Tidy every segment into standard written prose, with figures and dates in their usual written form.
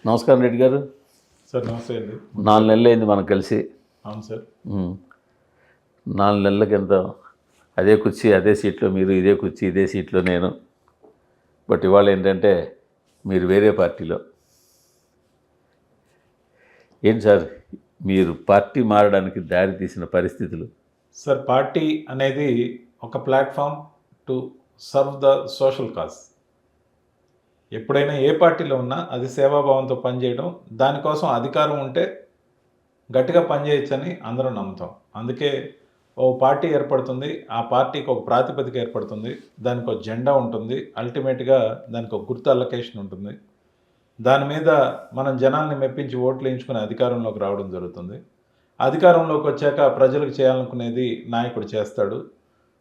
నమస్కారం రెడ్డి గారు. సార్ నమస్తే అండి. 4 నెలలు అయింది మనం కలిసి. అవును సార్. 4 నెలల కింద అదే కుర్చీ అదే సీట్లో మీరు, ఇదే కుర్చీ ఇదే సీట్లో నేను. బట్ ఇవాళ ఏంటంటే మీరు వేరే పార్టీలో. ఏంటి సార్ మీరు పార్టీ మారడానికి దారి తీసిన పరిస్థితులు? సార్ పార్టీ అనేది ఒక platform to serve the social cause. ఎప్పుడైనా ఏ పార్టీలో ఉన్నా అది సేవాభావంతో పనిచేయడం, దానికోసం అధికారం ఉంటే గట్టిగా పనిచేయచ్చని అందరం నమ్ముతాం. అందుకే ఓ పార్టీ ఏర్పడుతుంది, ఆ పార్టీకి ఒక ప్రాతిపదిక ఏర్పడుతుంది, దానికి ఒక జెండా ఉంటుంది, అల్టిమేట్గా దానికి ఒక గుర్తు అలొకేషన్ ఉంటుంది. దాని మీద మనం జనాల్ని మెప్పించి ఓట్లు వేయించుకుని అధికారంలోకి రావడం జరుగుతుంది. అధికారంలోకి వచ్చాక ప్రజలకు చేయాలనుకునేది నాయకుడు చేస్తాడు.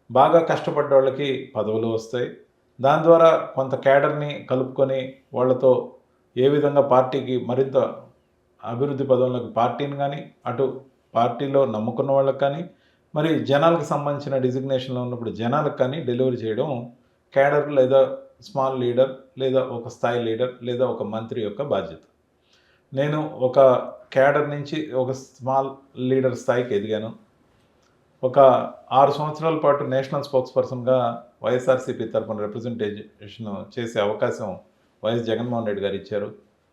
బాగా కష్టపడ్డ వాళ్ళకి పదవులు వస్తాయి. దాని ద్వారా కొంత క్యాడర్ని కలుపుకొని వాళ్ళతో ఏ విధంగా పార్టీకి మరింత అభివృద్ధి పదంలోకి పార్టీని కానీ, అటు పార్టీలో నమ్ముకున్న వాళ్ళకి కానీ, మరి జనాలకు సంబంధించిన డిజిగ్నేషన్లో ఉన్నప్పుడు జనాలకు కానీ డెలివరీ చేయడం క్యాడర్ లేదా స్మాల్ లీడర్ లేదా ఒక స్థాయి లీడర్ లేదా ఒక మంత్రి యొక్క బాధ్యత. నేను ఒక క్యాడర్ నుంచి ఒక స్మాల్ లీడర్ స్థాయికి ఎదిగాను. ఒక 6 సంవత్సరాల పాటు నేషనల్ స్పోక్స్ పర్సన్గా వైఎస్ఆర్సీపీ తరఫున రిప్రజెంటేషన్ చేసే అవకాశం వైఎస్ జగన్మోహన్ రెడ్డి గారు ఇచ్చారు.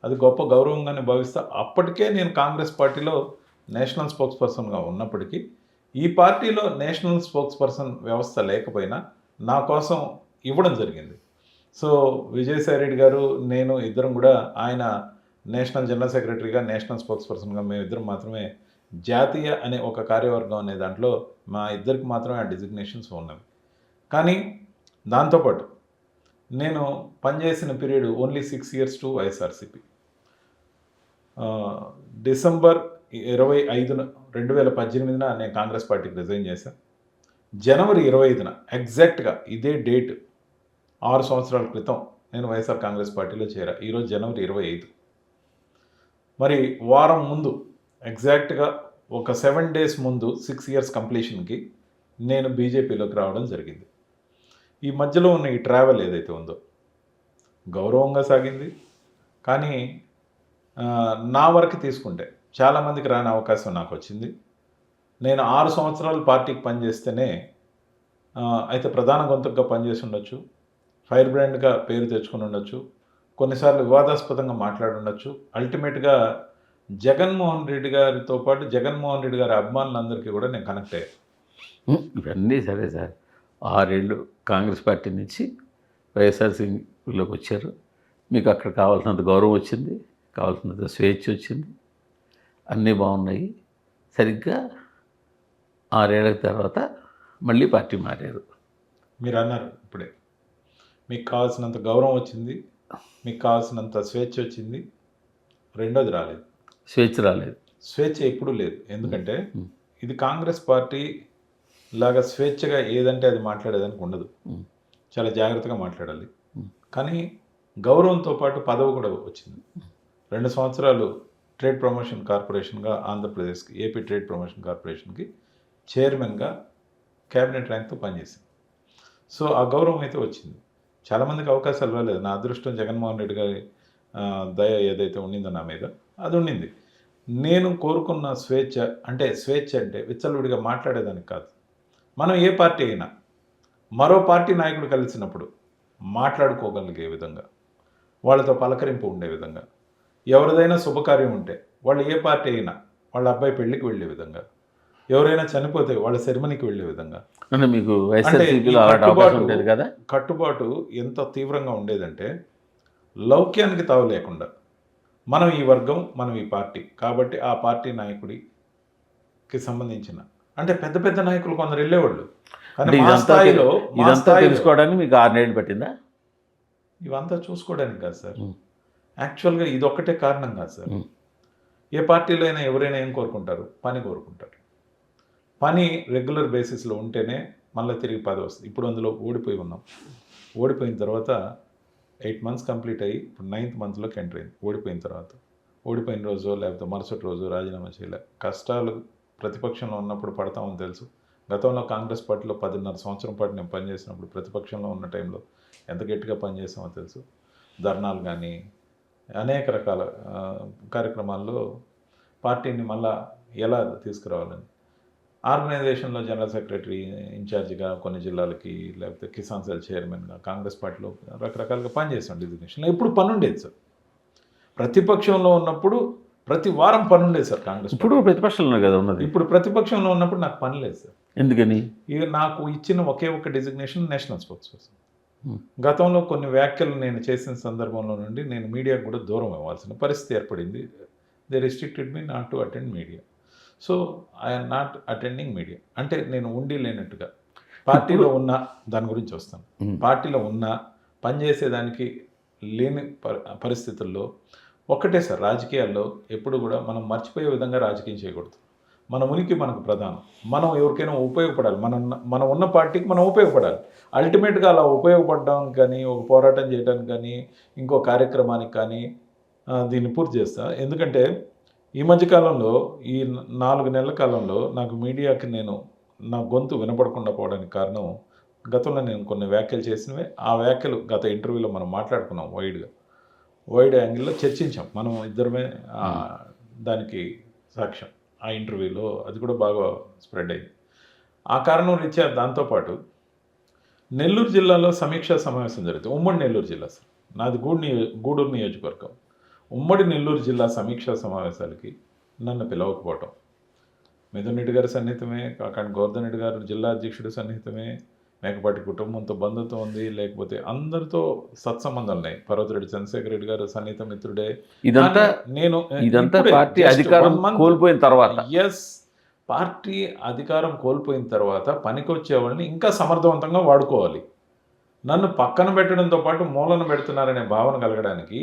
అది గొప్ప గౌరవంగానే భావిస్తా. అప్పటికే నేను కాంగ్రెస్ పార్టీలో నేషనల్ స్పోక్స్ పర్సన్గా ఉన్నప్పటికీ ఈ పార్టీలో నేషనల్ స్పోక్స్ పర్సన్ వ్యవస్థ లేకపోయినా నా కోసం ఇవ్వడం జరిగింది. సో విజయసాయి రెడ్డి గారు నేను ఇద్దరం కూడా, ఆయన నేషనల్ జనరల్ సెక్రటరీగా, నేషనల్ స్పోక్స్ పర్సన్గా మేమిద్దరం మాత్రమే జాతీయ అనే ఒక కార్యవర్గం అనే దాంట్లో మా ఇద్దరికి మాత్రమే ఆ డిజిగ్నేషన్స్ ఉన్నవి. కానీ దాంతోపాటు నేను పనిచేసిన period only 6 years to YSRCP. December 25న 2018న నేను కాంగ్రెస్ పార్టీకి రిజైన్ చేశాను. జనవరి 25న ఎగ్జాక్ట్గా ఇదే డేట్ 6 సంవత్సరాల క్రితం నేను వైఎస్ఆర్ కాంగ్రెస్ పార్టీలో చేరా. ఈరోజు జనవరి 25. మరి వారం ముందు ఎగ్జాక్ట్గా ఒక 7 days ముందు 6 years కంప్లీషన్కి నేను బీజేపీలోకి రావడం జరిగింది. ఈ మధ్యలో ఉన్న ఈ ట్రావెల్ ఏదైతే ఉందో గౌరవంగా సాగింది. కానీ నా వరకు తీసుకుంటే చాలామందికి రాని అవకాశం నాకు వచ్చింది. నేను 6 సంవత్సరాలు పార్టీకి పనిచేస్తేనే అయితే ప్రధాన గొంతుగా పనిచేసి ఉండొచ్చు, ఫైర్ బ్రాండ్గా పేరు తెచ్చుకుని ఉండొచ్చు, కొన్నిసార్లు వివాదాస్పదంగా మాట్లాడి ఉండొచ్చు. అల్టిమేట్గా జగన్మోహన్ రెడ్డి గారితో పాటు జగన్మోహన్ రెడ్డి గారి అభిమానులందరికీ కూడా నేను కనెక్ట్ అయ్యాను. ఇవన్నీ సరే సార్, 6 ఏళ్ళు కాంగ్రెస్ పార్టీ నుంచి వైఎస్ఆర్సీలోకి వచ్చారు. మీకు అక్కడ కావాల్సినంత గౌరవం వచ్చింది, కావాల్సినంత స్వేచ్ఛ వచ్చింది, అన్నీ బాగున్నాయి. సరిగ్గా 6 ఏళ్ల తర్వాత మళ్ళీ పార్టీ మారారు. మీరు అన్నారు ఇప్పుడే, మీకు కావాల్సినంత గౌరవం వచ్చింది, మీకు కావాల్సినంత స్వేచ్ఛ వచ్చింది. రెండోది రాలేదు, స్వేచ్ఛ రాలేదు. స్వేచ్ఛ ఎప్పుడూ లేదు. ఎందుకంటే ఇది కాంగ్రెస్ పార్టీ లాగా స్వేచ్ఛగా ఏదంటే అది మాట్లాడేదానికి ఉండదు. చాలా జాగ్రత్తగా మాట్లాడాలి. కానీ గౌరవంతో పాటు పదవి కూడా వచ్చింది. 2 సంవత్సరాలు ట్రేడ్ ప్రమోషన్ కార్పొరేషన్గా ఆంధ్రప్రదేశ్కి, ఏపీ ట్రేడ్ ప్రమోషన్ కార్పొరేషన్కి చైర్మన్గా క్యాబినెట్ ర్యాంక్తో పనిచేసింది. సో ఆ గౌరవం అయితే వచ్చింది. చాలామందికి అవకాశాలు రాలేదు. నా అదృష్టం జగన్మోహన్ రెడ్డి గారి దయ ఏదైతే ఉండిందో నా మీద అది ఉండింది. నేను కోరుకున్న స్వేచ్ఛ అంటే విచ్చలవిడిగా మాట్లాడేదానికి కాదు. మనం ఏ పార్టీ అయినా మరో పార్టీ నాయకుడు కలిసినప్పుడు మాట్లాడుకోగలిగే విధంగా, వాళ్ళతో పలకరింపు ఉండే విధంగా, ఎవరిదైనా శుభకార్యం ఉంటే వాళ్ళు ఏ పార్టీ అయినా వాళ్ళ అబ్బాయి పెళ్ళికి వెళ్ళే విధంగా, ఎవరైనా చనిపోతే వాళ్ళ సెరమనీకి వెళ్ళే విధంగా, అంటే మీకు వైఎస్ఆర్సీపీలో అలాంటి అవకాశం ఉండేది కదా. కట్టుబాటు ఎంత తీవ్రంగా ఉండేదంటే లౌక్యానికి తావు లేకుండా మనం ఈ వర్గం, మనం ఈ పార్టీ కాబట్టి ఆ పార్టీ నాయకుడికి సంబంధించిన అంటే పెద్ద పెద్ద నాయకులు కొందరు వెళ్ళేవాళ్ళు. కానీ ఇదంతా తెలుసుకోవడానికి మీకు 6 నెలలు పట్టిందా? ఇవంతా చూసుకోవడానికి కాదు సార్, యాక్చువల్గా ఇదొక్కటే కారణం కాదు సార్. ఏ పార్టీలో అయినా ఎవరైనా ఏం కోరుకుంటారు? పని కోరుకుంటారు. పని రెగ్యులర్ బేసిస్లో ఉంటేనే మళ్ళీ తిరిగి పదవి వస్తుంది. ఇప్పుడు అందులో ఓడిపోయి ఉన్నాం. ఓడిపోయిన తర్వాత 8 months కంప్లీట్ అయ్యి ఇప్పుడు 9th monthలోకి ఎంటర్ అయింది. ఓడిపోయిన రోజు లేకపోతే మరుసటి రోజు రాజీనామా చేయలే. కష్టాలు ప్రతిపక్షంలో ఉన్నప్పుడు పడతామని తెలుసు. గతంలో కాంగ్రెస్ పార్టీలో 10.5 సంవత్సరం పాటు నేను పనిచేసినప్పుడు ప్రతిపక్షంలో ఉన్న టైంలో ఎంత గట్టిగా పనిచేసామో తెలుసు. ధర్నాలు కానీ, అనేక రకాల కార్యక్రమాల్లో పార్టీని మళ్ళా ఎలా తీసుకురావాలని ఆర్గనైజేషన్లో జనరల్ సెక్రటరీ ఇన్ఛార్జిగా కొన్ని జిల్లాలకి, లేకపోతే కిసాన్ సెల్ చైర్మన్గా కాంగ్రెస్ పార్టీలో రకరకాలుగా పనిచేసాం డిజిగ్నేషన్లో. ఎప్పుడు పని ఉండేది సార్. ప్రతిపక్షంలో ఉన్నప్పుడు ప్రతి వారం పని ఉండేది సార్ కాంగ్రెస్. ఇప్పుడు ప్రతిపక్షంలో కదా ఉన్నది. ఇప్పుడు ప్రతిపక్షంలో ఉన్నప్పుడు నాకు పని లేదు సార్. ఎందుకని? ఇక నాకు ఇచ్చిన ఒకే ఒక డిజిగ్నేషన్ నేషనల్ స్పోక్స్ పర్సన్. గతంలో కొన్ని వ్యాఖ్యలు నేను చేసిన సందర్భంలో నుండి నేను మీడియాకు కూడా దూరం ఇవ్వాల్సిన పరిస్థితి ఏర్పడింది. They restricted me not to attend media. So I'm not attending media. అంటే నేను ఉండి లేనట్టుగా పార్టీలో ఉన్న దాని గురించి వస్తాను. పార్టీలో ఉన్న పనిచేసేదానికి లేని పరిస్థితుల్లో ఒక్కటే సార్, రాజకీయాల్లో ఎప్పుడు కూడా మనం మర్చిపోయే విధంగా రాజకీయం చేయకూడదు. మన ఉనికి మనకు ప్రధానం. మనం ఎవరికైనా ఉపయోగపడాలి. మనం ఉన్న పార్టీకి మనం ఉపయోగపడాలి. అల్టిమేట్గా అలా ఉపయోగపడడానికి కానీ, ఒక పోరాటం చేయడానికి కానీ, ఇంకో కార్యక్రమానికి కానీ దీన్ని పూర్తి చేస్తా. ఎందుకంటే ఈ మధ్యకాలంలో ఈ 4 నెలల కాలంలో నాకు మీడియాకి నా గొంతు వినపడకుండా పోవడానికి కారణం, గతంలో నేను కొన్ని వ్యాఖ్యలు చేసినవే. ఆ వ్యాఖ్యలు గత ఇంటర్వ్యూలో మనం మాట్లాడుకున్నాం వైడ్ యాంగిల్లో చర్చించాం. మనం ఇద్దరమే దానికి సాక్ష్యం. ఆ ఇంటర్వ్యూలో అది కూడా బాగా స్ప్రెడ్ అయింది. ఆ కారణం రీత్యా దాంతోపాటు నెల్లూరు జిల్లాలో సమీక్షా సమావేశం జరుగుతుంది. ఉమ్మడి నెల్లూరు జిల్లా సార్, నాది గూడూరు నియోజకవర్గం. ఉమ్మడి నెల్లూరు జిల్లా సమీక్షా సమావేశాలకి నన్ను పిలవకపోవటం, మిథున్ రెడ్డి గారి సన్నిహితమే, కాకండి గోవర్ధన్ రెడ్డి గారు జిల్లా అధ్యక్షుడి సన్నిహితమే, మేకపాటి కుటుంబంతో బంధుత్వం ఉంది, లేకపోతే అందరితో సత్సంబంధాలు ఉన్నాయి. పర్వతిరెడ్డి చంద్రశేఖర్ రెడ్డి గారు సన్నిహిత మిత్రుడే. ఇదంతా పార్టీ అధికారం కోల్పోయిన తర్వాత, పార్టీ అధికారం కోల్పోయిన తర్వాత పనికొచ్చే వాళ్ళని ఇంకా సమర్థవంతంగా వాడుకోవాలి. నన్ను పక్కన పెట్టడంతో పాటు మూలన పెడుతున్నారనే భావన కలగడానికి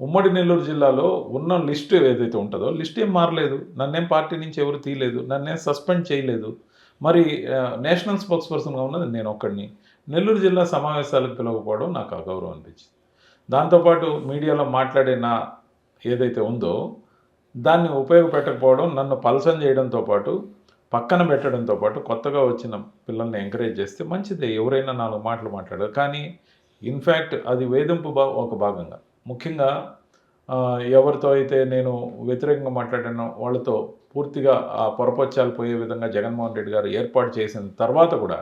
ఉమ్మడి నెల్లూరు జిల్లాలో ఉన్న లిస్టు ఏదైతే ఉంటుందో లిస్ట్ ఏం మారలేదు. నన్నేం పార్టీ నుంచి ఎవరు తీయలేదు, నన్నేం సస్పెండ్ చేయలేదు. మరి నేషనల్ స్పోక్స్ పర్సన్గా ఉన్నది నేను ఒక్కడిని. నెల్లూరు జిల్లా సమావేశాలకు పిలవకపోవడం నాకు అగౌరవం అనిపించింది. దాంతోపాటు మీడియాలో మాట్లాడే ఏదైతే ఉందో దాన్ని ఉపయోగపెట్టకపోవడం, నన్ను పల్సన్ చేయడంతో పాటు, పక్కన పెట్టడంతో పాటు, కొత్తగా వచ్చిన పిల్లల్ని ఎంకరేజ్ చేస్తే మంచిదే, ఎవరైనా 4 మాటలు మాట్లాడారు. కానీ ఇన్ఫ్యాక్ట్ అది వేధింపు ఒక భాగంగా, ముఖ్యంగా ఎవరితో అయితే నేను వ్యతిరేకంగా మాట్లాడానో వాళ్ళతో పూర్తిగా ఆ పొరపచ్చాలు పోయే విధంగా జగన్మోహన్ రెడ్డి గారు ఏర్పాటు చేసిన తర్వాత కూడా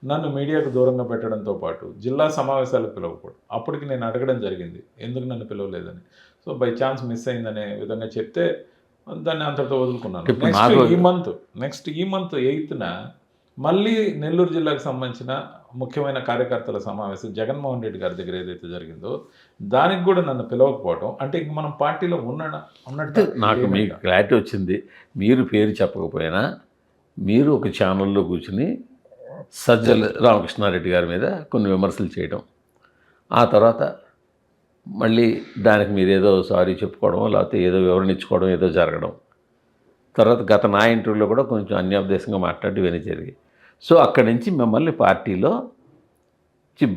నన్ను మీడియాకు దూరంగా పెట్టడంతో పాటు జిల్లా సమావేశాలకు పిలవకూడదు. అప్పటికి నేను అడగడం జరిగింది, ఎందుకు నన్ను పిలవలేదని. సో బై ఛాన్స్ మిస్ అయిందనే విధంగా చెప్తే దాన్ని అంతటితో వదులుకున్నాను. నెక్స్ట్ ఈ మంత్ 8న మళ్ళీ నెల్లూరు జిల్లాకు సంబంధించిన ముఖ్యమైన కార్యకర్తల సమావేశం జగన్మోహన్ రెడ్డి గారి దగ్గర ఏదైతే జరిగిందో దానికి కూడా నన్ను పిలవకపోవడం అంటే ఇంక మనం పార్టీలో ఉన్నట్టు. నాకు మీకు క్లారిటీ వచ్చింది. మీరు పేరు చెప్పకపోయినా మీరు ఒక ఛానల్లో కూర్చుని సజ్జల రామకృష్ణారెడ్డి గారి మీద కొన్ని విమర్శలు చేయడం, ఆ తర్వాత మళ్ళీ దానికి మీరు ఏదో సారీ చెప్పుకోవడం, లేకపోతే ఏదో వివరణ ఇచ్చుకోవడం, ఏదో జరగడం, తర్వాత గత నా ఇంటర్వ్యూలో కూడా కొంచెం అన్యాపదేశంగా మాట్లాడి ఇవన్నీ జరిగాయి. సో అక్కడి నుంచి మిమ్మల్ని పార్టీలో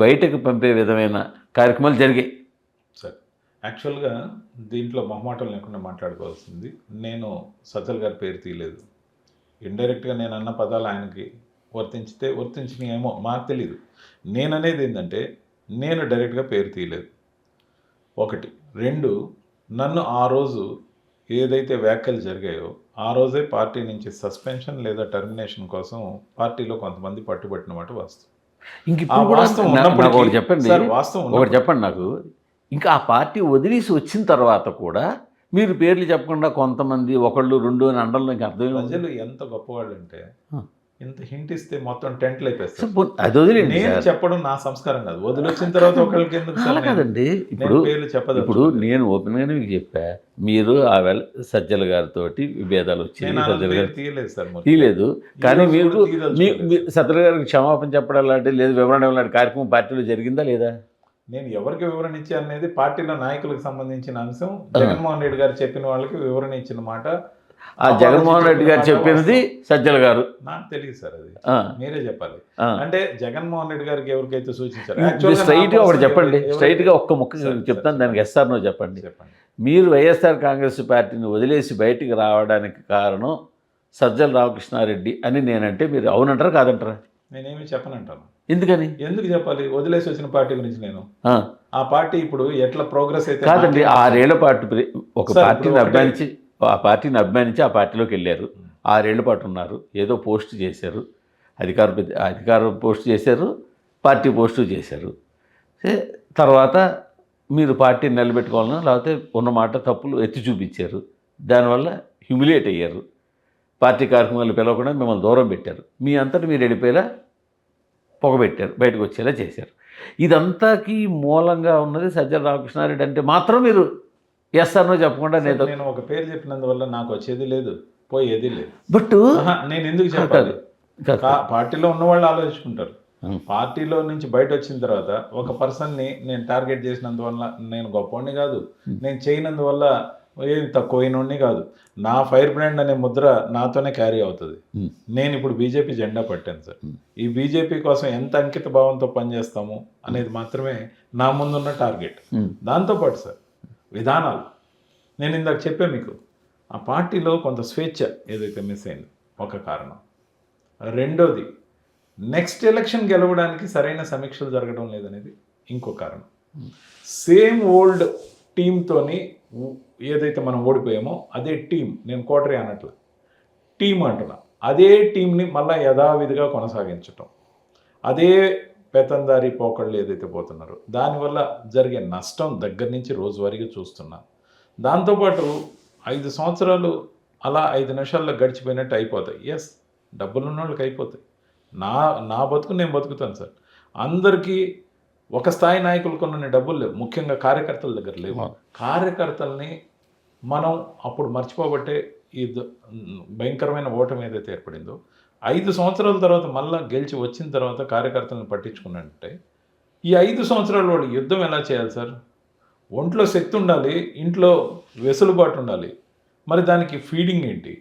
బయటకు పంపే విధమైన కార్యక్రమాలు జరిగాయి. సరే, యాక్చువల్గా దీంట్లో మొహమాటం లేకుండా మాట్లాడుకోవాల్సింది, నేను సజ్జల్ గారి పేరు తీయలేదు. ఇండైరెక్ట్గా నేను అన్న పదాలు ఆయనకి వర్తించినాయేమో మాకు తెలీదు. నేననేది ఏంటంటే నేను డైరెక్ట్గా పేరు తీయలేదు. 1. 2, నన్ను ఆ రోజు ఏదైతే వ్యాఖ్యలు జరిగాయో ఆ రోజే పార్టీ నుంచి సస్పెన్షన్ లేదా టర్మినేషన్ కోసం పార్టీలో కొంతమంది పట్టుబట్టిన మాట వాస్తవం. ఒకటి చెప్పండి నాకు, ఇంకా ఆ పార్టీ వదిలేసి వచ్చిన తర్వాత కూడా మీరు పేర్లు చెప్పకుండా కొంతమంది 1, 2 అని అనడంలో ఇంకా అర్థం. ప్రజలు ఎంత గొప్పవాళ్ళు అంటే ఇంత హింట్ ఇస్తే మొత్తం టెంట్లు అయిపోతాయి. అది వదిలేండి, నేను చెప్పడం నా సంస్కారం కాదు. వదిలొచ్చిన తర్వాత ఒకళ్ళకి ఎందుకు కాదండి. ఇప్పుడు నేను ఓపెన్గానే మీకు చెప్పా, మీరు ఆ సజ్జల గారితో విభేదాలు వచ్చాయి, తీయలేదు. కానీ మీరు సజ్జల గారికి క్షమాపణ చెప్పడం లాంటి లేదు, వివరణ ఇవ్వలాంటి కార్యక్రమం పార్టీలో జరిగిందా లేదా? నేను ఎవరికి వివరణ ఇచ్చా అనేది పార్టీలో నాయకులకు సంబంధించిన అంశం. జగన్మోహన్ రెడ్డి గారు చెప్పిన వాళ్ళకి వివరణ ఇచ్చిన మాట. ఆ జగన్మోహన్ రెడ్డి గారు చెప్పినది సజ్జల గారు నాకు తెలియదు సార్, అది మీరే చెప్పాలి. అంటే జగన్మోహన్ రెడ్డి గారికి ఎవరికైతే సూచించారు స్ట్రైట్గా ఒకటి చెప్పండి, స్ట్రైట్గా ఒక్క ముక్క చెప్తాను, దానికి ఎస్ఆర్ నో చెప్పండి. మీరు వైఎస్ఆర్ కాంగ్రెస్ పార్టీని వదిలేసి బయటికి రావడానికి కారణం సజ్జల రామకృష్ణారెడ్డి అని నేనంటే మీరు అవునంటారా కాదంటారా? నేనేమి చెప్పనంటాను. ఎందుకని? ఎందుకు చెప్పాలి? వదిలేసి వచ్చిన పార్టీ గురించి నేను. ఆ, ఆ పార్టీ ఇప్పుడు ఎట్లా ప్రోగ్రెస్ అయితే కాదండి, నాకేం 6 ఏళ్ల పాటు ఒక సార్, పార్టీని ఇప్పుడు ఒకటే- అభిమానించి ఆ పార్టీలోకి వెళ్ళారు. 6 ఏళ్ల పాటు ఉన్నారు. ఏదో పోస్ట్ చేశారు, అధికార పోస్ట్ చేశారు, పార్టీ పోస్టు చేశారు. తర్వాత మీరు పార్టీని నిలబెట్టుకోవాలన్నా లేకపోతే ఉన్నమాట తప్పులు ఎత్తి చూపించారు. దానివల్ల హ్యూమిలియేట్ అయ్యారు. పార్టీ కార్యక్రమాలు పిలవకుండా మిమ్మల్ని దూరం పెట్టారు. మీ అంతటి మీరు వెళ్ళిపోయేలా పొగబెట్టారు, బయటకు వచ్చేలా చేశారు. ఇదంతాకి మూలంగా ఉన్నది సజ్జల రామకృష్ణారెడ్డి అంటే మాత్రం మీరు ఎస్ అన్నో చెప్పకుండా నేను ఒక పేరు చెప్పినందువల్ల నాకు వచ్చేది లేదు, పోయేది లేదు. బట్ నేను ఎందుకు చెప్పాలి? పార్టీలో ఉన్న వాళ్ళు ఆలోచించుకుంటారు. పార్టీలో నుంచి బయట వచ్చిన తర్వాత ఒక పర్సన్ని నేను టార్గెట్ చేసినందువల్ల నేను గొప్పవాడిని కాదు, నేను చేయనందువల్ల ఏది తక్కువైనోడిని కాదు. నా ఫైర్ బ్రాండ్ అనే ముద్ర నాతోనే క్యారీ అవుతుంది. నేను ఇప్పుడు బీజేపీ జెండా పట్టాను సార్. ఈ బీజేపీ కోసం ఎంత అంకిత భావంతో పనిచేస్తాము అనేది మాత్రమే నా ముందున్న టార్గెట్. దాంతోపాటు సార్ విధానాలు, నేను ఇందాక చెప్పే మీకు ఆ పార్టీలో కొంత స్వేచ్ఛ ఏదైతే మిస్ అయింది ఒక కారణం. రెండోది, నెక్స్ట్ ఎలక్షన్ గెలవడానికి సరైన సమీక్షలు జరగడం లేదనేది ఇంకో కారణం. సేమ్ ఓల్డ్ టీంతోని ఏదైతే మనం ఓడిపోయామో అదే టీం, నేను కోటరీ అన్నట్లు టీం అంటున్నా, అదే టీంని మళ్ళీ యథావిధిగా కొనసాగించటం, అదే పెతందారి పోకళ్ళు ఏదైతే పోతున్నారో దానివల్ల జరిగే నష్టం దగ్గర నుంచి రోజువారీగా చూస్తున్నాం. దాంతోపాటు 5 సంవత్సరాలు అలా 5 నిమిషాల్లో గడిచిపోయినట్టు అయిపోతాయి. ఎస్, డబ్బులున్న వాళ్ళకి అయిపోతాయి. నా బతుకు నేను బతుకుతాను సార్. అందరికీ ఒక స్థాయి నాయకులు కొన్ని డబ్బులు లేవు, ముఖ్యంగా కార్యకర్తల దగ్గర లేవు. కార్యకర్తల్ని మనం అప్పుడు మర్చిపోబట్టే ఈ భయంకరమైన ఓటమి ఏదైతే ఏర్పడిందో 5 సంవత్సరాల తర్వాత మళ్ళీ గెలిచి వచ్చిన తర్వాత కార్యకర్తలను పట్టించుకున్నట్టే ఈ 5 సంవత్సరాలు వాళ్ళు యుద్ధం ఎలా చేయాలి సార్? ఒంట్లో శక్తి ఉండాలి, ఇంట్లో వెసులుబాటు ఉండాలి. మరి దానికి ఫీడింగ్ ఏంటి?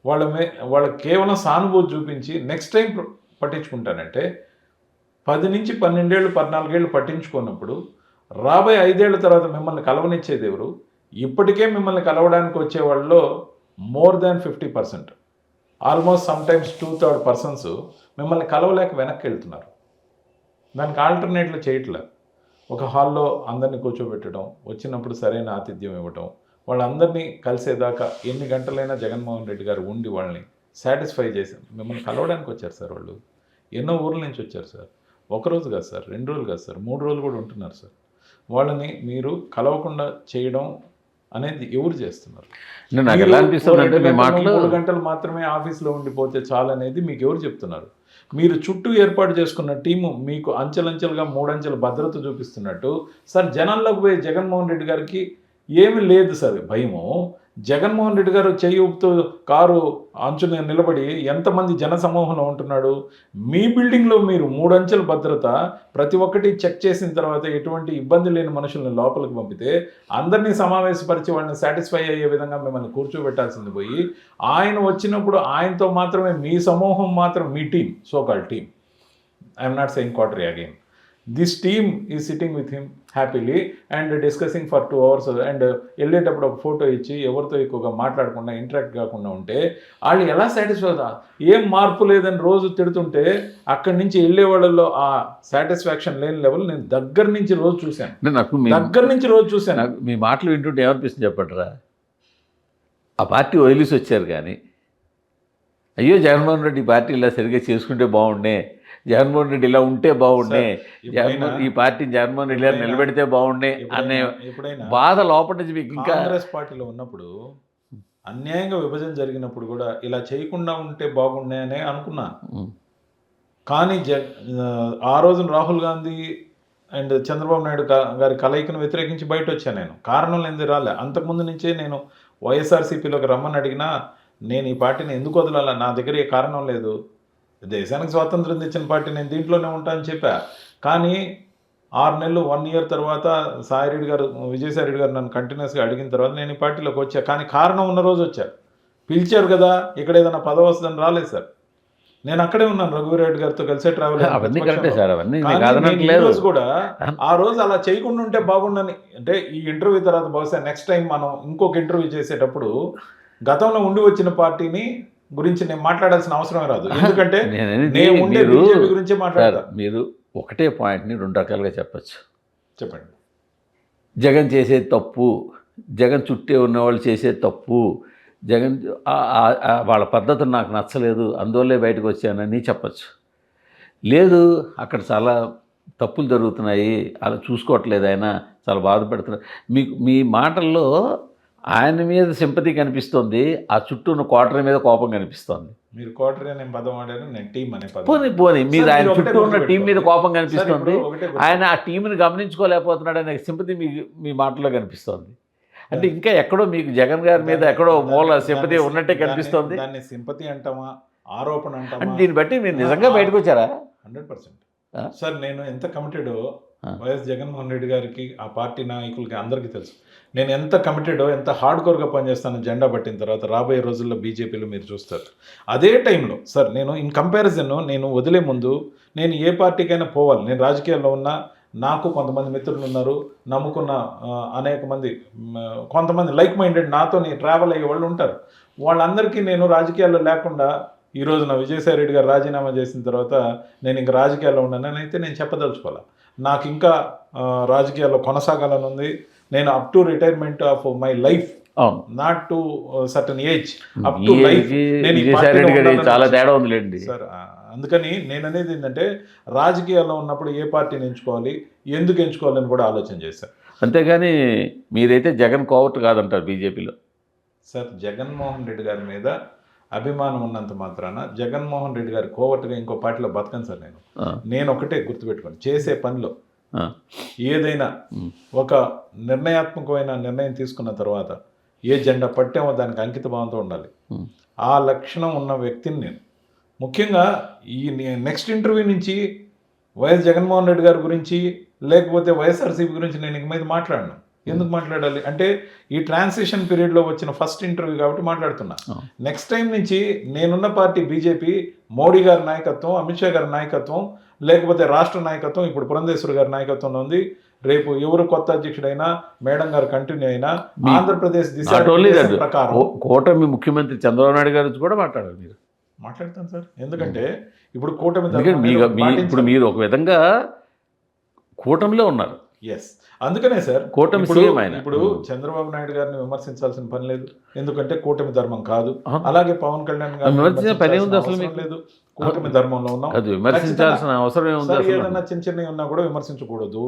వాళ్ళకి కేవలం సానుభూతి చూపించి నెక్స్ట్ టైం పట్టించుకుంటానంటే 10 నుంచి 12 ఏళ్ళు 14 ఏళ్ళు పట్టించుకున్నప్పుడు రాబోయే 5 ఏళ్ల తర్వాత మిమ్మల్ని కలవనిచ్చేది ఎవరు? ఇప్పటికే మిమ్మల్ని కలవడానికి వచ్చే వాళ్ళలో more than 50%, almost sometimes 2/3 persons మిమ్మల్ని కలవలేక వెనక్కి వెళ్తున్నారు. దానికి ఆల్టర్నేట్లు చేయట్లే. ఒక హాల్లో అందరినీ కూర్చోబెట్టడం, వచ్చినప్పుడు సరైన ఆతిథ్యం ఇవ్వటం, వాళ్ళందరినీ కలిసేదాకా ఎన్ని గంటలైనా జగన్మోహన్ రెడ్డి గారు ఉండి వాళ్ళని సాటిస్ఫై చేసి మిమ్మల్ని కలవడానికి వచ్చారు సార్. వాళ్ళు ఎన్నో ఊర్ల నుంచి వచ్చారు సార్. ఒకరోజు కాదు సార్, 2 రోజులు కాదు సార్, 3 రోజులు కూడా ఉంటున్నారు సార్. వాళ్ళని మీరు కలవకుండా చేయడం అనేది ఎవరు చేస్తున్నారు? నాకు ఎలా అనిపిస్తుంది అంటే మీ మాటలు 3 గంటలు మాత్రమే ఆఫీస్లో ఉండిపోతే చాలు అనేది మీకు ఎవరు చెప్తున్నారు? మీరు చుట్టూ ఏర్పాటు చేసుకున్న టీము మీకు అంచెలంచెలుగా 3 అంచెల భద్రత చూపిస్తున్నట్టు సార్. జనాల్లోకి పోయి జగన్మోహన్ రెడ్డి గారికి ఏమి లేదు సార్ భయము. జగన్మోహన్ రెడ్డి గారు చెయ్యి ఊపుతూ కారు అంచున నిలబడి ఎంతమంది జన సమూహంలో ఉంటున్నాడు. మీ బిల్డింగ్లో మీరు 3 అంచెల భద్రత ప్రతి ఒక్కటి చెక్ చేసిన తర్వాత ఎటువంటి ఇబ్బంది లేని మనుషుల్ని లోపలికి పంపితే అందరినీ సమావేశపరిచి వాళ్ళని సాటిస్ఫై అయ్యే విధంగా మిమ్మల్ని కూర్చోబెట్టాల్సింది పోయి ఆయన వచ్చినప్పుడు ఆయనతో మాత్రమే మీ సమూహం మాత్రం, మీ team, so called team, I'm not saying quarterly again, this team is sitting with him happily and discussing for 2 hours and వెళ్ళేటప్పుడు ఒక ఫోటో ఇచ్చి ఎవరితో ఎక్కువగా మాట్లాడకుండా ఇంటరాక్ట్ కాకుండా ఉంటే వాళ్ళు ఎలా సాటిస్ఫై అవుతా? ఏం మార్పు లేదని రోజు తిడుతుంటే అక్కడి నుంచి వెళ్ళే వాళ్ళలో ఆ సాటిస్ఫాక్షన్ లేని లెవెల్ నేను దగ్గర నుంచి రోజు చూశాను. నాకు మీ మాటలు వింటుంటే ఏమనిపిస్తుంది చెప్పండిరా? ఆ పార్టీ వదిలేసి వచ్చారు కానీ అయ్యో జగన్మోహన్ రెడ్డి పార్టీ ఇలా సరిగ్గా చేసుకుంటే బాగుండే, జగన్మోహన్ రెడ్డి ఇలా ఉంటే బాగుండే, ఈ పార్టీని జగన్మోహన్ రెడ్డి గారు నిలబెడితే బాగుండే అనే బాధ లోపల నుంచి మీకు ఇంకా. కాంగ్రెస్ పార్టీలో ఉన్నప్పుడు అన్యాయంగా విభజన జరిగినప్పుడు కూడా ఇలా చేయకుండా ఉంటే బాగుండే అనే అనుకున్నాను. కానీ ఆ రోజున రాహుల్ గాంధీ అండ్ చంద్రబాబు నాయుడు గారి కలయికను వ్యతిరేకించి బయట వచ్చాను నేను. కారణం ఎందుకు రాలే, అంతకుముందు నుంచే నేను వైఎస్ఆర్సీపీలోకి రమ్మని అడిగినా నేను ఈ పార్టీని ఎందుకు వదలాల, నా దగ్గర ఏ కారణం లేదు, దేశానికి స్వాతంత్రం తెచ్చిన పార్టీ, నేను దీంట్లోనే ఉంటానని చెప్పా. కానీ 6 నెలలు 1 year తర్వాత విజయసాయిరెడ్డి గారు నన్ను కంటిన్యూస్గా అడిగిన తర్వాత నేను ఈ పార్టీలోకి వచ్చా. కానీ కారణం ఉన్న రోజు వచ్చా. పిలిచారు కదా, ఇక్కడ ఏదైనా పదవి వస్తుందని రాలేదు సార్. నేను అక్కడే ఉన్నాను రఘువీరెడ్డి గారితో కలిసే ట్రావెల్. రోజు కూడా ఆ రోజు అలా చేయకుండా ఉంటే బాగుండని, అంటే ఈ ఇంటర్వ్యూ తర్వాత బహుశా నెక్స్ట్ టైం మనం ఇంకొక ఇంటర్వ్యూ చేసేటప్పుడు గతంలో ఉండి వచ్చిన పార్టీని గురించి నేను మాట్లాడాల్సిన అవసరమే రాదు. ఎందుకంటే నేననేది నేను ఉండే మీరు బీజేపీ గురించే సార్ మాట్లాడతా. మీరు ఒకటే పాయింట్ని 2 రకాలుగా చెప్పచ్చు. చెప్పండి. జగన్ చేసేది తప్పు, జగన్ చుట్టే ఉన్నవాళ్ళు చేసేది తప్పు, జగన్ వాళ్ళ పద్ధతులు నాకు నచ్చలేదు అందువల్లే బయటకు వచ్చానని చెప్పచ్చు. లేదు అక్కడ చాలా తప్పులు జరుగుతున్నాయి, అలా చూసుకోవట్లేదు ఆయన, చాలా బాధపడుతున్నారు. మీకు మీ మాటల్లో ఆయన మీద సింపతి కనిపిస్తుంది, ఆ చుట్టూ ఉన్న క్వార్టర్ మీద కోపం కనిపిస్తుంది. మీరు క్వార్టర్ అనే పదం వాడారు, నేను టీం అనే పదం. పోనీ మీరు సార్, ఆయన మీరు ఒకటే చుట్టూ ఉన్న టీం మీద గుర్తుపెట్టుకోండి. కోపం సార్, కనిపిస్తుంది, ఇప్పుడు ఒకటే గుర్తు- ఆయన ఆ టీంని గమనించుకోలేకపోతున్నాడు అనే సింపతి మీ మాటలో కనిపిస్తుంది. అంటే ఇంకా ఎక్కడో మీకు జగన్ గారి మీద ఎక్కడో మూల సింపతి ఉన్నట్టే కనిపిస్తుంది. దాన్ని సింపతి అంటామా, ఆరోపణ అంటే అంటామా? దీన్ని బట్టి మీరు నిజంగా బయటకు వచ్చారా? 100%. ఆ? సార్, నేను ఎంత కమిటెడో ఆ. వైఎస్ జగన్మోహన్ రెడ్డి గారికి, ఆ పార్టీ నాయకులకి అందరికీ తెలుసు. నేను ఎంత కమిటెడో, ఎంత హార్డ్ కోర్గా పనిచేస్తాను జెండా పట్టిన తర్వాత. రాబోయే రోజుల్లో బీజేపీలో మీరు చూస్తారు. అదే టైంలో సార్, నేను ఇన్ కంపారిజన్, నేను వదిలే ముందు నేను ఏ పార్టీకైనా పోవాలి. నేను రాజకీయాల్లో ఉన్నా, నాకు కొంతమంది మిత్రులు ఉన్నారు, నమ్ముకున్న అనేక మంది, కొంతమంది లైక్ మైండెడ్ నాతో ట్రావెల్ అయ్యే వాళ్ళు ఉంటారు. వాళ్ళందరికీ నేను రాజకీయాల్లో లేకుండా ఈ రోజున విజయసాయి రెడ్డి గారు రాజీనామా చేసిన తర్వాత నేను ఇంకా రాజకీయాల్లో ఉన్నానని అయితే నేను చెప్పదలుచుకోవాలి. నాకు ఇంకా రాజకీయాల్లో కొనసాగాలని ఉంది. నేను up to retirement of my life, అవును, not to certain age, up ఈ టు లైఫ్ ఏజ్కి నేను ఈ విజయసాయి పార్టీలో రెడ్డి గారికి ఉండాలని చాలా తేడా ఉందిలేండి. సార్. అందుకని నేను అనేది ఏంటంటే, రాజకీయాల్లో ఉన్నప్పుడు ఏ పార్టీని ఎంచుకోవాలి, ఎందుకు ఎంచుకోవాలని కూడా ఆలోచన చేశాను. అంతేగాని మీరైతే జగన్ కోవట్ కాదంటారు బీజేపీలో. సార్, జగన్మోహన్ రెడ్డి గారి మీద అభిమానం ఉన్నంత మాత్రాన జగన్మోహన్ రెడ్డి గారి కోవట్టుగా ఇంకో పార్టీలో బతకను సార్. నేను ఒకటే గుర్తుపెట్టుకోండి, చేసే పనిలో ఏదైనా ఒక నిర్ణయాత్మకమైన నిర్ణయం తీసుకున్న తర్వాత ఏ జెండా పట్టామో దానికి అంకిత భావంతో ఉండాలి. ఆ లక్షణం ఉన్న వ్యక్తిని నేను. ముఖ్యంగా ఈ నెక్స్ట్ ఇంటర్వ్యూ నుంచి వైఎస్ జగన్మోహన్ రెడ్డి గారి గురించి, లేకపోతే వైఎస్ఆర్సీపీ గురించి నేను ఇంక మీద మాట్లాడను. ఎందుకు మాట్లాడాలి అంటే, ఈ ట్రాన్సిషన్ పీరియడ్లో వచ్చిన ఫస్ట్ ఇంటర్వ్యూ కాబట్టి మాట్లాడుతున్నా. నెక్స్ట్ టైం నుంచి నేనున్న పార్టీ బీజేపీ, మోడీ గారి నాయకత్వం, అమిత్ షా గారి నాయకత్వం, లేకపోతే రాష్ట్ర నాయకత్వం ఇప్పుడు పురంధేశ్వరి గారి నాయకత్వంలో ఉంది. రేపు ఎవరు కొత్త అధ్యక్షుడైనా, మేడం గారు కంటిన్యూ అయినా, ఆంధ్రప్రదేశ్ దిశ ప్రకారం కూటమి ముఖ్యమంత్రి చంద్రబాబు నాయుడు గారి కూడా మాట్లాడాలి. మీరు మాట్లాడతాను సార్. ఎందుకంటే ఇప్పుడు కూటమి ఇప్పుడు మీరు ఒక విధంగా కూటమిలో ఉన్నారు. ఎస్, అందుకనే సార్ కూటమి సీఎం ఆయన. ఇప్పుడు చంద్రబాబు నాయుడు గారిని విమర్శించాల్సిన పని లేదు, ఎందుకంటే కూటమి ధర్మం కాదు. అలాగే పవన్ కళ్యాణ్ గారిని విమర్శించిన పని ఉంది అసలు అవసరం లేదు, కూటమి ధర్మంలో ఉన్నాం. అది విమర్శించాల్సిన అవసరం ఏముంది? ఏదన్నా చిన్న చిన్నవి ఉన్నా కూడా విమర్శించకూడదు.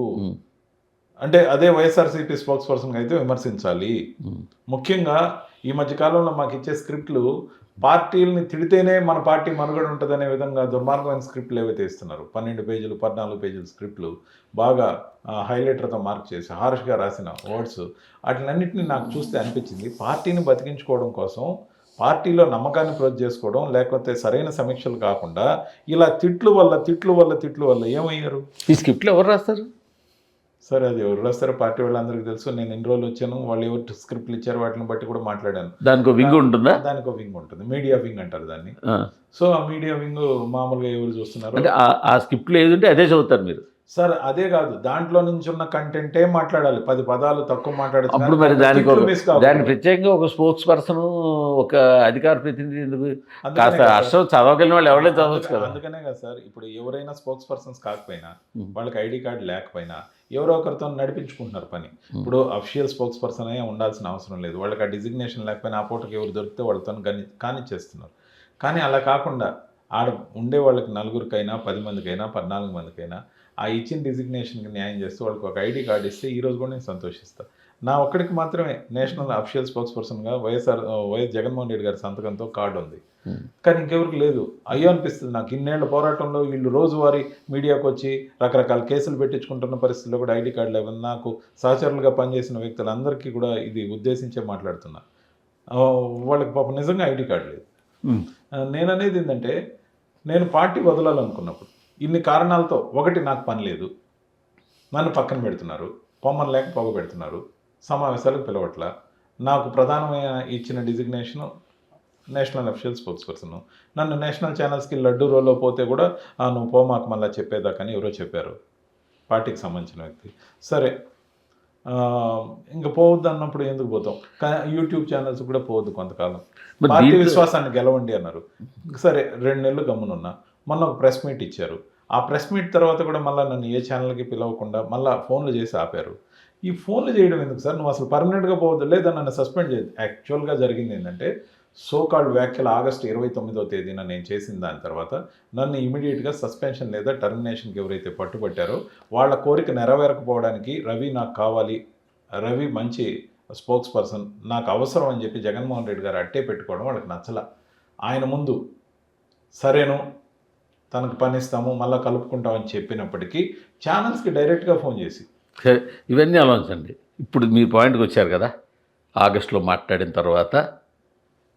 అంటే అదే వైఎస్ఆర్సీపీ స్పోక్స్ పర్సన్గా అయితే విమర్శించాలి. ముఖ్యంగా ఈ మధ్య కాలంలో మాకు ఇచ్చే స్క్రిప్ట్లు పార్టీలని తిడితేనే మన పార్టీ మనుగడ ఉంటుందనే విధంగా దుర్మార్గమైన స్క్రిప్ట్లు ఏవైతే ఇస్తున్నారు, 12 పేజీలు 14 పేజీల స్క్రిప్ట్లు బాగా హైలైటర్తో మార్క్ చేసి హార్ష్గా రాసిన వర్డ్స్, వాటినన్నింటినీ నాకు చూస్తే అనిపించింది, పార్టీని బతికించుకోవడం కోసం, పార్టీలో నమ్మకాన్ని ప్రొజెక్ట్ చేసుకోవడం, లేకపోతే సరైన సమీక్షలు కాకుండా ఇలా తిట్లు వల్ల ఏమయ్యారు? ఈ స్క్రిప్ట్లు ఎవరు రాస్తారు సరే? అది ఎవరు రాస్తారో పార్టీ వాళ్ళందరికీ తెలుసు. నేను ఎన్ని రోజులు వచ్చాను, వాళ్ళు ఎవరు స్క్రిప్ట్లు ఇచ్చారు వాటిని బట్టి కూడా మాట్లాడాను. దానికి వింగ్ ఉంటుందా? దానికి వింగ్ ఉంటుంది, మీడియా వింగ్ అంటారు దాన్ని. సో ఆ మీడియా వింగ్ మామూలుగా ఎవరు చూస్తున్నారు అంటే ఆ స్క్రిప్ట్లో ఏది ఉంటే అదే చదువుతారు మీరు? సార్ అదే కాదు, దాంట్లో నుంచి ఉన్న కంటెంటే మాట్లాడాలి. 10 పదాలు తక్కువ మాట్లాడచ్చు. అప్పుడు మరి దాన్ని ప్రత్యేకంగా ఒక స్పోక్స్ పర్సన్, ఒక అధికార ప్రతినిధి ఎందుకు? కాస్త అర్థం చదవగలిగిన వాళ్ళు ఎవరైనా చదవచ్చు కదా. అందుకనే కదా సార్, ఇప్పుడు ఎవరైనా స్పోక్స్ పర్సన్స్ కాకపోయినా, వాళ్ళకి ఐడి కార్డు లేకపోయినా ఎవరో ఒకరితో నడిపించుకుంటున్నారు పని. ఇప్పుడు అఫిషియల్ స్పోక్స్ పర్సన్ అయ్యే ఉండాల్సిన అవసరం లేదు. వాళ్ళకి ఆ డిజిగ్నేషన్ లేకపోయినా ఆ పూటకి ఎవరు దొరికితే వాళ్ళతో కానిచ్చేస్తున్నారు. కానీ అలా కాకుండా ఆడ ఉండే వాళ్ళకి 4గురికైనా 10 మందికైనా 14 మందికైనా ఆ ఇచ్చిన డిజిగ్నేషన్కి న్యాయం చేస్తూ వాళ్ళకి ఒక ఐడి కార్డు ఇస్తే ఈరోజు కూడా నేను సంతోషిస్తాను. నా ఒక్కడికి మాత్రమే నేషనల్ అఫిషియల్ స్పోక్స్ పర్సన్గా వైఎస్ జగన్మోహన్ రెడ్డి గారి సంతకంతో కార్డు ఉంది. కానీ ఇంకెవరికి లేదు. అయ్యో అనిపిస్తుంది నాకు, ఇన్నేళ్ల పోరాటంలో వీళ్ళు రోజువారీ మీడియాకు వచ్చి రకరకాల కేసులు పెట్టించుకుంటున్న పరిస్థితుల్లో కూడా ఐడి కార్డు లేవు. నాకు సహచరులుగా పనిచేసిన వ్యక్తులందరికీ కూడా ఇది ఉద్దేశించే మాట్లాడుతున్నా, వాళ్ళకి పాపం నిజంగా ఐడి కార్డు లేదు. నేను అనేది ఏంటంటే, నేను పార్టీ వదలాలనుకున్నప్పుడు ఇన్ని కారణాలతో, ఒకటి నాకు పని లేదు, నన్ను పక్కన పెడుతున్నారు, పొమ్మని లేక పొగ పెడుతున్నారు, సమావేశాలకు పిలవట్ల, నాకు ప్రధానమైన ఇచ్చిన designation national official spokes person, నన్ను నేషనల్ ఛానల్స్కి లడ్డు రోల్లో పోతే కూడా నువ్వు పో మాకు మళ్ళీ చెప్పేదాకని ఎవరో చెప్పారు, పార్టీకి సంబంధించిన వ్యక్తి. సరే, ఇంకా పోవద్దు అన్నప్పుడు ఎందుకు పోతాం? యూట్యూబ్ ఛానల్స్ కూడా పోవద్దు కొంతకాలం. మరి పార్టీ దీంట్లో విశ్వాసాన్ని గెలవండి అన్నారు. సరే 2 నెలలు గమ్మునున్నా. మొన్న ఒక ప్రెస్ మీట్ ఇచ్చారు. ఆ ప్రెస్ మీట్ తర్వాత కూడా మళ్ళా నన్ను ఏ ఛానల్‌కి పిలవకుండా మళ్ళా ఫోన్‌లు చేసి ఆపారు. ఈ ఫోన్‌లు చేయడం ఎందుకు సార్? నువ్వు అసలు పర్మనెంట్‌గా పోవద్దు. లేదా నన్ను సస్పెండ్ చేయొద్దు. యాక్చువల్‌గా జరిగిందేంటంటే సో కాల్డ్ వ్యాఖ్యలు ఆగస్టు 29వ తేదీన నేను చేసిన దాని తర్వాత నన్ను ఇమ్మీడియేట్‌గా సస్పెన్షన్ లేదా టర్మినేషన్‌కి ఎవరైతే పట్టుబట్టారో వాళ్ళ కోరిక నెరవేరకపోవడానికి రవి నాకు కావాలి. రవి మంచి స్పోక్స్ పర్సన్. నాకు అవసరం అని చెప్పి జగన్మోహన్ రెడ్డి గారు అట్టే పెట్టుకోవడం వాళ్ళకి నచ్చల. ఆయన ముందు సరేను తనకు పనిస్తాము, మళ్ళా కలుపుకుంటామని చెప్పినప్పటికీ ఛానల్స్‌కి డైరెక్ట్‌గా ఫోన్ చేసి సరే, ఇవన్నీ ఆలోచించండి. ఇప్పుడు మీ పాయింట్కి వచ్చారు కదా, ఆగస్టులో మాట్లాడిన తర్వాత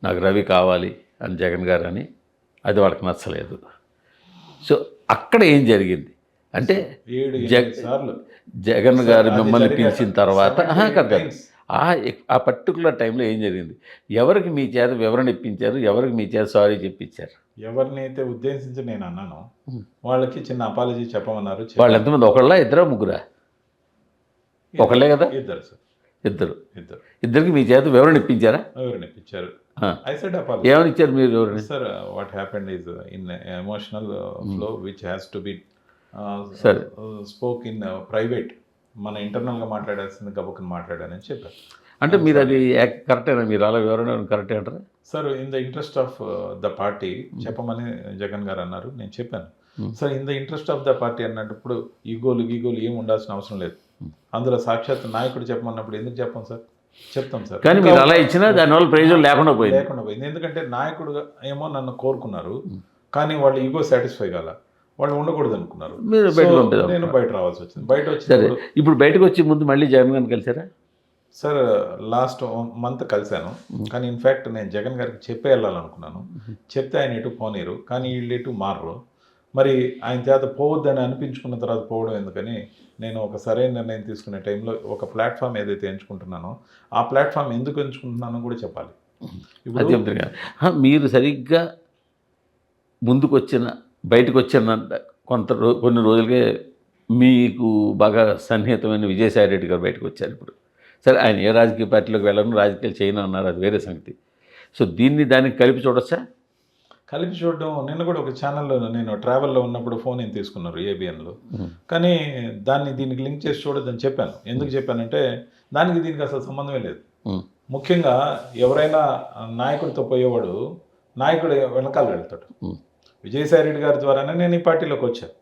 నాకు రవి కావాలి అని జగన్ గారు అని, అది వాళ్ళకి నచ్చలేదు. సో అక్కడ ఏం జరిగింది అంటే 7, జగ 8 సార్లు జగన్ సార్, గారు అది మిమ్మల్ని జరిగాక పిలిచిన తర్వాత 7, 8 కాదు times. ఆ పర్టికులర్ టైంలో ఏం జరిగింది? ఎవరికి మీ చేత వివరణ ఇప్పించారు? ఎవరికి మీ చేత సారీ చెప్పించారు? ఎవరినైతే ఉద్దేశించి నేను అన్నానో వాళ్ళకి చిన్న అపాలజీ చెప్పమన్నారు. వాళ్ళు ఎంతమంది? ఒకళ్ళ ఇద్దరా ముగ్గురా? ఒకళ్ళే కదా? ఇద్దరు సార్, ఇద్దరు. ఇద్దరు ఇద్దరికి మీ చేత వివరణ ఇప్పించారా? ఎవరిని ఇప్పించారు. ఆ. I said apology. ఏమని ఇచ్చారు మీరు వివరణ? Sir what happened is in emotional flow which has to be సరే. Spoke in private. మన ఇంటర్నల్గా మాట్లాడాల్సింది గబుక్కుని మాట్లాడానని చెప్పారు. అంటే మీరు అది కరెక్టేనా? మీరు అలా వివరణ కరెక్టే అంటారా? Sir in the interest of the party చెప్పమని జగన్ గారు అన్నారు. నేను చెప్పాను. Sir in the interest of the party అన్నప్పుడు ఈగోలు ఏం ఉండాల్సిన అవసరం లేదు. అందులో సాక్షాత్ నాయకుడు చెప్పమన్నప్పుడు ఎందుకు చెప్పం సార్? చెప్తాం సార్. కానీ మీరు అలా ఇచ్చినా దానివల్ల ప్రయోజనం లేకుండా పోయింది. లేకుండా పోయింది. ఎందుకంటే నాయకుడు ఏమో నన్ను కోరుకున్నారు, కానీ వాళ్ళు ఈగో సాటిస్ఫై కాల. వాళ్ళు ఉండకూడదు అనుకున్నారు. మీరు బయట So, పంపేదాం. నేను బయట రావాల్సి వచ్చింది. బయట సరే, వచ్చి ఇప్పుడు బయటకు వచ్చే ముందు మళ్ళీ జగన్ గారిని కలిసారా? సార్ లాస్ట్ మంత్ కలిశాను. కానీ ఇన్ఫ్యాక్ట్ నేను జగన్ గారికి చెప్పే వెళ్ళాలనుకున్నాను. చెప్తే ఆయన ఎటు పోనీరు, కానీ వీళ్ళు ఎటు మారరు. మరి ఆయన చేత పోవద్దని అనిపించుకున్న తర్వాత పోవడం ఎందుకని నేను ఒక సరైన నిర్ణయం తీసుకునే టైంలో ఒక ప్లాట్ఫామ్ ఏదైతే ఎంచుకుంటున్నానో ఆ ప్లాట్ఫామ్ ఎందుకు ఎంచుకుంటున్నానో కూడా చెప్పాలి. అది ఇప్పుడు చెప్తారు కదా. మీరు సరిగ్గా ముందుకు వచ్చిన బయటకు వచ్చిన కొన్ని రోజులకే మీకు బాగా సన్నిహితమైన విజయసాయి రెడ్డి గారు బయటకు వచ్చారు. ఇప్పుడు సరే, ఆయన ఏ రాజకీయ పార్టీలోకి వెళ్ళను, రాజకీయాలు చేయను అన్నారు, అది వేరే సంగతి. సో దానికి కలిపి చూడొచ్చా? కలిపి చూడడం. నిన్న కూడా ఒక ఛానల్లో నేను ట్రావెల్లో ఉన్నప్పుడు ఫోన్ ఏం తీసుకున్నారు ఏబిఎన్లో. కానీ దాన్ని దీనికి లింక్ చేసి చూడొద్దని చెప్పాను. ఎందుకు చెప్పానంటే దానికి దీనికి అసలు సంబంధమే లేదు. ముఖ్యంగా ఎవరైనా నాయకుడితో పోయేవాడు నాయకుడు వెనకాల వెళ్తాడు. విజయసాయి రెడ్డి గారి ద్వారానే నేను ఈ పార్టీలోకి వచ్చాను.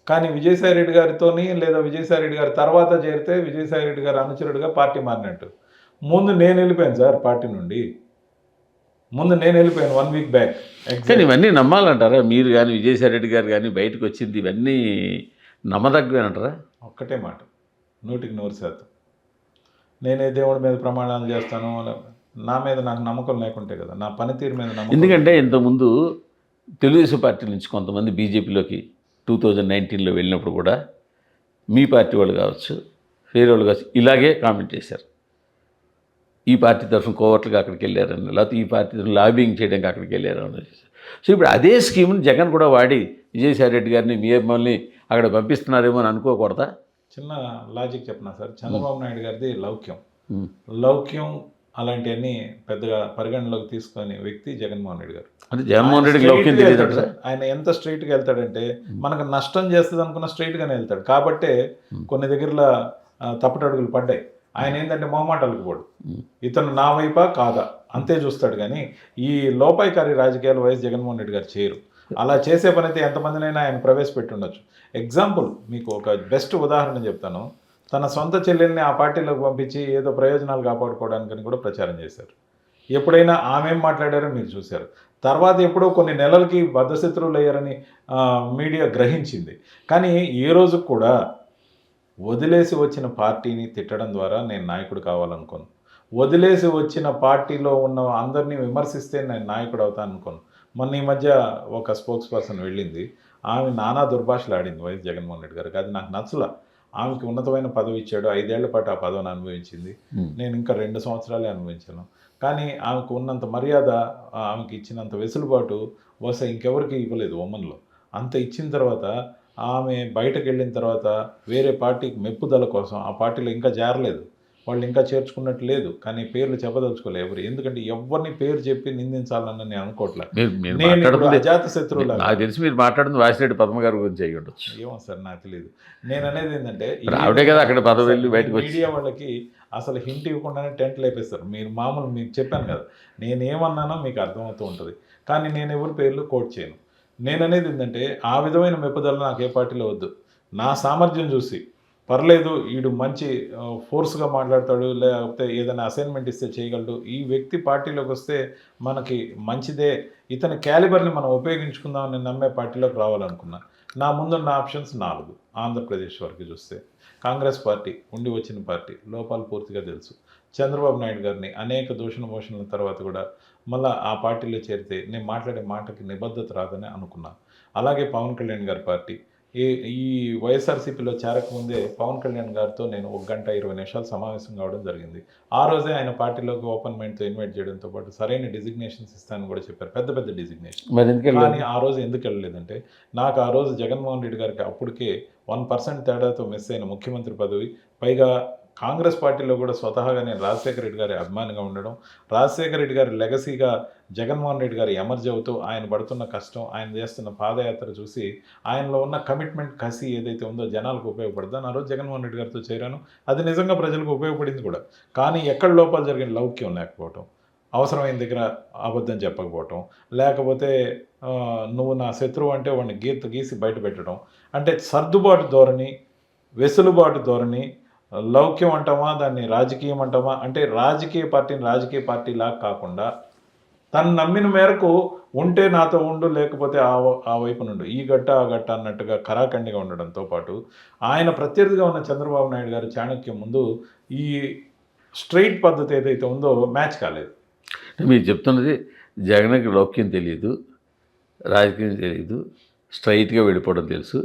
కానీ విజయసాయి రెడ్డి గారితోని లేదా విజయసాయి రెడ్డి గారి తర్వాత చేరితే విజయసాయి రెడ్డి గారి అనుచరుడుగా పార్టీ మారినట్టు. ముందు నేను వెళ్ళిపోయాను సార్ పార్టీ నుండి. ముందు నేను వెళ్ళిపోయాను 1 వీక్ బ్యాక్. కానీ ఇవన్నీ నమ్మాలంటారా? మీరు కానీ విజయసాయి రెడ్డి గారు కానీ బయటకు వచ్చింది ఇవన్నీ నమ్మదగ్గవేనంటారా? ఒక్కటే మాట, 100% నేనే దేవుడి మీద ప్రమాణాలు చేస్తాను. నా మీద నాకు నమ్మకం లేకుంటే కదా, నా పనితీరు మీద నమ్మకం. ఎందుకంటే ఇంతకుముందు తెలుగుదేశం పార్టీ నుంచి కొంతమంది బీజేపీలోకి 2019లో వెళ్ళినప్పుడు కూడా మీ పార్టీ వాళ్ళు కావచ్చు, వేరే వాళ్ళు కావచ్చు, ఇలాగే కామెంట్ చేశారు. ఈ పార్టీ తరఫున కోవర్ట్లుగా అక్కడికి వెళ్ళారని, లేకపోతే ఈ పార్టీ తరఫున లాబింగ్ చేయడానికి అక్కడికి వెళ్ళారని. సో ఇప్పుడు అదే స్కీమ్ని జగన్ కూడా వాడి విజయసాయి రెడ్డి గారిని మిమ్మల్ని అక్కడ పంపిస్తున్నారేమో అని అనుకోకూడదా? చిన్న లాజిక్ చెప్పనా సార్? చంద్రబాబు నాయుడు గారిది లౌక్యం అలాంటివన్నీ పెద్దగా పరిగణలోకి తీసుకునే వ్యక్తి జగన్మోహన్ రెడ్డి గారు. అంటే జగన్మోహన్ రెడ్డికి లౌక్యం తెలియదు. ఆయన ఎంత స్ట్రైట్గా వెళ్తాడంటే మనకు నష్టం చేస్తుంది అనుకున్న స్ట్రైట్గానే వెళ్తాడు. కాబట్టే కొన్ని దగ్గరలో తప్పటడుగులు పడ్డాయి. ఆయన ఏంటంటే మొహమాటాలకు పోడు. ఇతను నా వైపా కాదా అంతే చూస్తాడు. కానీ ఈ లోపాయికారి రాజకీయాలు వైఎస్ జగన్మోహన్ రెడ్డి గారు చేయరు. అలా చేసే పని అయితే ఎంతమందినైనా ఆయన ప్రవేశపెట్టి ఉండొచ్చు. ఎగ్జాంపుల్ మీకు ఒక బెస్ట్ ఉదాహరణ చెప్తాను. తన సొంత చెల్లెల్ని ఆ పార్టీలోకి పంపించి ఏదో ప్రయోజనాలు కాపాడుకోవడానికని కూడా ప్రచారం చేశారు. ఎప్పుడైనా ఆమె ఏం మాట్లాడారో మీరు చూశారు. తర్వాత ఎప్పుడో కొన్ని నెలలకి బద్ధశత్రువులు అయ్యారని మీడియా గ్రహించింది. కానీ ఏ రోజు కూడా వదిలేసి వచ్చిన పార్టీని తిట్టడం ద్వారా నేను నాయకుడు కావాలనుకోను. వదిలేసి వచ్చిన పార్టీలో ఉన్న అందరినీ విమర్శిస్తే నేను నాయకుడు అవుతాను అనుకోను. మొన్న ఈ మధ్య ఒక స్పోక్స్ పర్సన్ వెళ్ళింది. ఆమె నానా దుర్భాషలు ఆడింది వైఎస్ జగన్మోహన్ రెడ్డి గారికి. అది నాకు నచ్చల. ఆమెకి ఉన్నతమైన పదవి ఇచ్చాడు. 5 ఏళ్ల పాటు ఆ పదవిని అనుభవించింది. నేను ఇంకా 2 సంవత్సరాలే అనుభవించాను. కానీ ఆమెకు ఉన్నంత మర్యాద, ఆమెకి ఇచ్చినంత వెసులుబాటు బహుశా ఇంకెవరికి ఇవ్వలేదు ఉమ్మన్లో. అంత ఇచ్చిన తర్వాత ఆమె బయటకు వెళ్ళిన తర్వాత వేరే పార్టీకి మెప్పుదల కోసం ఆ పార్టీలో ఇంకా చేరలేదు. వాళ్ళు ఇంకా చేర్చుకున్నట్టు లేదు. కానీ పేర్లు చెప్పదలుచుకోలేదు ఎవరు. ఎందుకంటే ఎవరిని పేరు చెప్పి నిందించాలని నేను అనుకోవట్లేదు. మీరు నేను ఇప్పుడు మాట్లాడుతుంది అజాత శత్రువులాగా. నాకు తెలిసి మీరు మాట్లాడుతుంది వాసిరెడ్డి పద్మ గారి గురించి అయ్యి ఉండొచ్చు. ఏమో సార్ నాకు తెలియదు. నేను అనేది ఏంటంటే మరి ఆవిడే కదా అక్కడ పదవి వెళ్ళి బయటకు వచ్చి మీడియా వాళ్ళకి అసలు హింట్ ఇవ్వకుండానే టెంట్ లేపేస్తారు. మీరు మామూలు మీకు చెప్పాను కదా, నేనేమన్నానో మీకు అర్థమవుతూ ఉంటుంది. కానీ నేను ఎవరి పేర్లు కోట్ చేయను. నేను అనేది ఏంటంటే ఆ విధమైన మెప్పుదల నాకు ఏ పార్టీలో వద్దు. నా సామర్థ్యం చూసి పర్లేదు వీడు మంచి ఫోర్స్గా మాట్లాడతాడు, లేకపోతే ఏదైనా అసైన్మెంట్ ఇస్తే చేయగలడు, ఈ వ్యక్తి పార్టీలోకి వస్తే మనకి మంచిదే, ఇతని క్యాలిబర్ని మనం ఉపయోగించుకుందామని నమ్మే పార్టీలోకి రావాలనుకున్నా. నా ముందున్న ఆప్షన్స్ 4. ఆంధ్రప్రదేశ్ వరకు చూస్తే కాంగ్రెస్ పార్టీ ఉండి వచ్చిన పార్టీ, లోపాలు పూర్తిగా తెలుసు. చంద్రబాబు నాయుడు గారిని అనేక దూషణ మోషణల తర్వాత కూడా మళ్ళీ ఆ పార్టీలో చేరితే నేను మాట్లాడే మాటకి నిబద్ధత రాదని అనుకున్నాను. అలాగే పవన్ కళ్యాణ్ గారి పార్టీ, ఈ వైఎస్ఆర్సీపీలో చేరకముందే పవన్ కళ్యాణ్ గారితో నేను 1 గంట 20 నిమిషాలు సమావేశం కావడం జరిగింది. ఆ రోజే ఆయన పార్టీలోకి ఓపెన్ మైండ్తో ఇన్వైట్ చేయడంతో పాటు సరైన డిజిగ్నేషన్స్ ఇస్తానని కూడా చెప్పారు, పెద్ద పెద్ద డిజిగ్నేషన్. కానీ ఆ రోజు ఎందుకు వెళ్ళలేదంటే నాకు ఆ రోజు జగన్మోహన్ రెడ్డి గారికి అప్పటికే 1% తేడాతో మిస్ అయిన ముఖ్యమంత్రి పదవి, పైగా కాంగ్రెస్ పార్టీలో కూడా స్వతహాగా నేను రాజశేఖర రెడ్డి గారి అభిమానిగా ఉండడం, రాజశేఖర రెడ్డి గారి లెగసీగా జగన్మోహన్ రెడ్డి గారు ఎమర్జ్ అవుతూ ఆయన పడుతున్న కష్టం, ఆయన చేస్తున్న పాదయాత్ర చూసి ఆయనలో ఉన్న కమిట్మెంట్, కసి ఏదైతే ఉందో జనాలకు ఉపయోగపడుతుందో ఆ రోజు జగన్మోహన్ రెడ్డి గారితో చేరాను. అది నిజంగా ప్రజలకు ఉపయోగపడింది కూడా. కానీ ఎక్కడ లోపాలు జరిగిన లౌక్యం లేకపోవటం, అవసరమైన దగ్గర అబద్ధం చెప్పకపోవటం, లేకపోతే నువ్వు నా శత్రువు అంటే వాడిని గీసి బయట పెట్టడం, అంటే సర్దుబాటు ధోరణి, వెసులుబాటు ధోరణి, లౌక్యం అంటామా దాన్ని రాజకీయం అంటామా అంటే రాజకీయ పార్టీని రాజకీయ పార్టీలా కాకుండా తను నమ్మిన మేరకు ఉంటే నాతో ఉండు, లేకపోతే ఆ వైపు నుండి ఈ గట్ట ఆ గట్ట అన్నట్టుగా కరాఖండిగా ఉండడంతో పాటు ఆయన ప్రత్యర్థిగా ఉన్న చంద్రబాబు నాయుడు గారు చాణక్యం ముందు ఈ స్ట్రైట్ పద్ధతి ఏదైతే ఉందో మ్యాచ్ కాలేదు. మీరు చెప్తున్నది జగన్కి లౌక్యం తెలియదు, రాజకీయం తెలియదు, స్ట్రైట్గా వెళ్ళిపోవడం తెలుసు.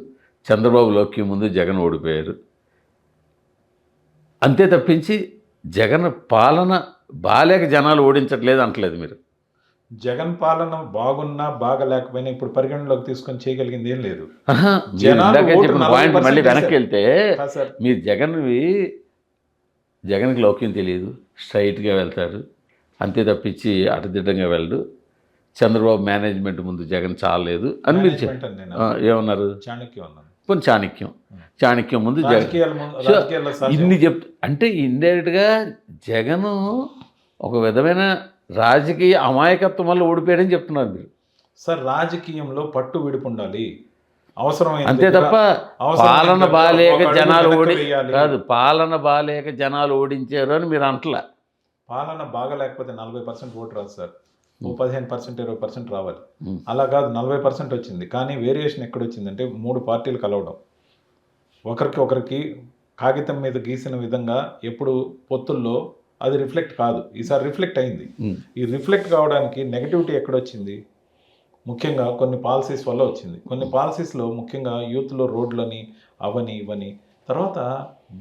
చంద్రబాబు లౌక్యం ముందు జగన్ ఓడిపోయారు అంతే తప్పించి జగన్ పాలన బాలేక జనాలు ఓడించట్లేదు అంటలేదు మీరు. జగన్ పాలన బాగున్నా బాగలేకపోయినా ఇప్పుడు పరిగణలోకి తీసుకొని చేయగలిగింది ఏం లేదు. పాయింట్ మళ్ళీ వెనక్కి వెళ్తే మీరు జగన్కి లౌక్యం తెలియదు, స్ట్రైట్గా వెళ్తారు అంతే తప్పించి అటుదిడ్డంగా వెళ్ళడు. చంద్రబాబు మేనేజ్మెంట్ ముందు జగన్ చాలలేదు అని మీరు ఏమన్నారు? కొన్ని చాణక్యం ముందు ఇన్ని అంటే ఇండైరెక్ట్గా జగన్ ఒక విధమైన రాజకీయ అమాయకత్వం వల్ల ఓడిపోయాడని చెప్తున్నారు మీరు. సార్ రాజకీయంలో పట్టు విడుపు ఉండాలి, అవసరమైన అంతే తప్ప పాలన బాలేక జనాలు కాదు, పాలన బాలేక జనాలు ఓడించారు అని మీరు అంటలా. పాలన బాగలేకపోతే 40% ఓటు రాదు సార్, 15% 20% రావాలి. అలా కాదు 40% వచ్చింది. కానీ వేరియేషన్ ఎక్కడొచ్చిందంటే 3 పార్టీలు కలవడం, ఒకరికి కాగితం మీద గీసిన విధంగా ఎప్పుడు పొత్తుల్లో అది రిఫ్లెక్ట్ కాదు. ఈసారి రిఫ్లెక్ట్ అయింది. ఈ రిఫ్లెక్ట్ కావడానికి నెగటివిటీ ఎక్కడొచ్చింది? ముఖ్యంగా కొన్ని పాలసీస్ వల్ల వచ్చింది. కొన్ని పాలసీస్లో ముఖ్యంగా యూత్లో రోడ్లని అవని ఇవని, తర్వాత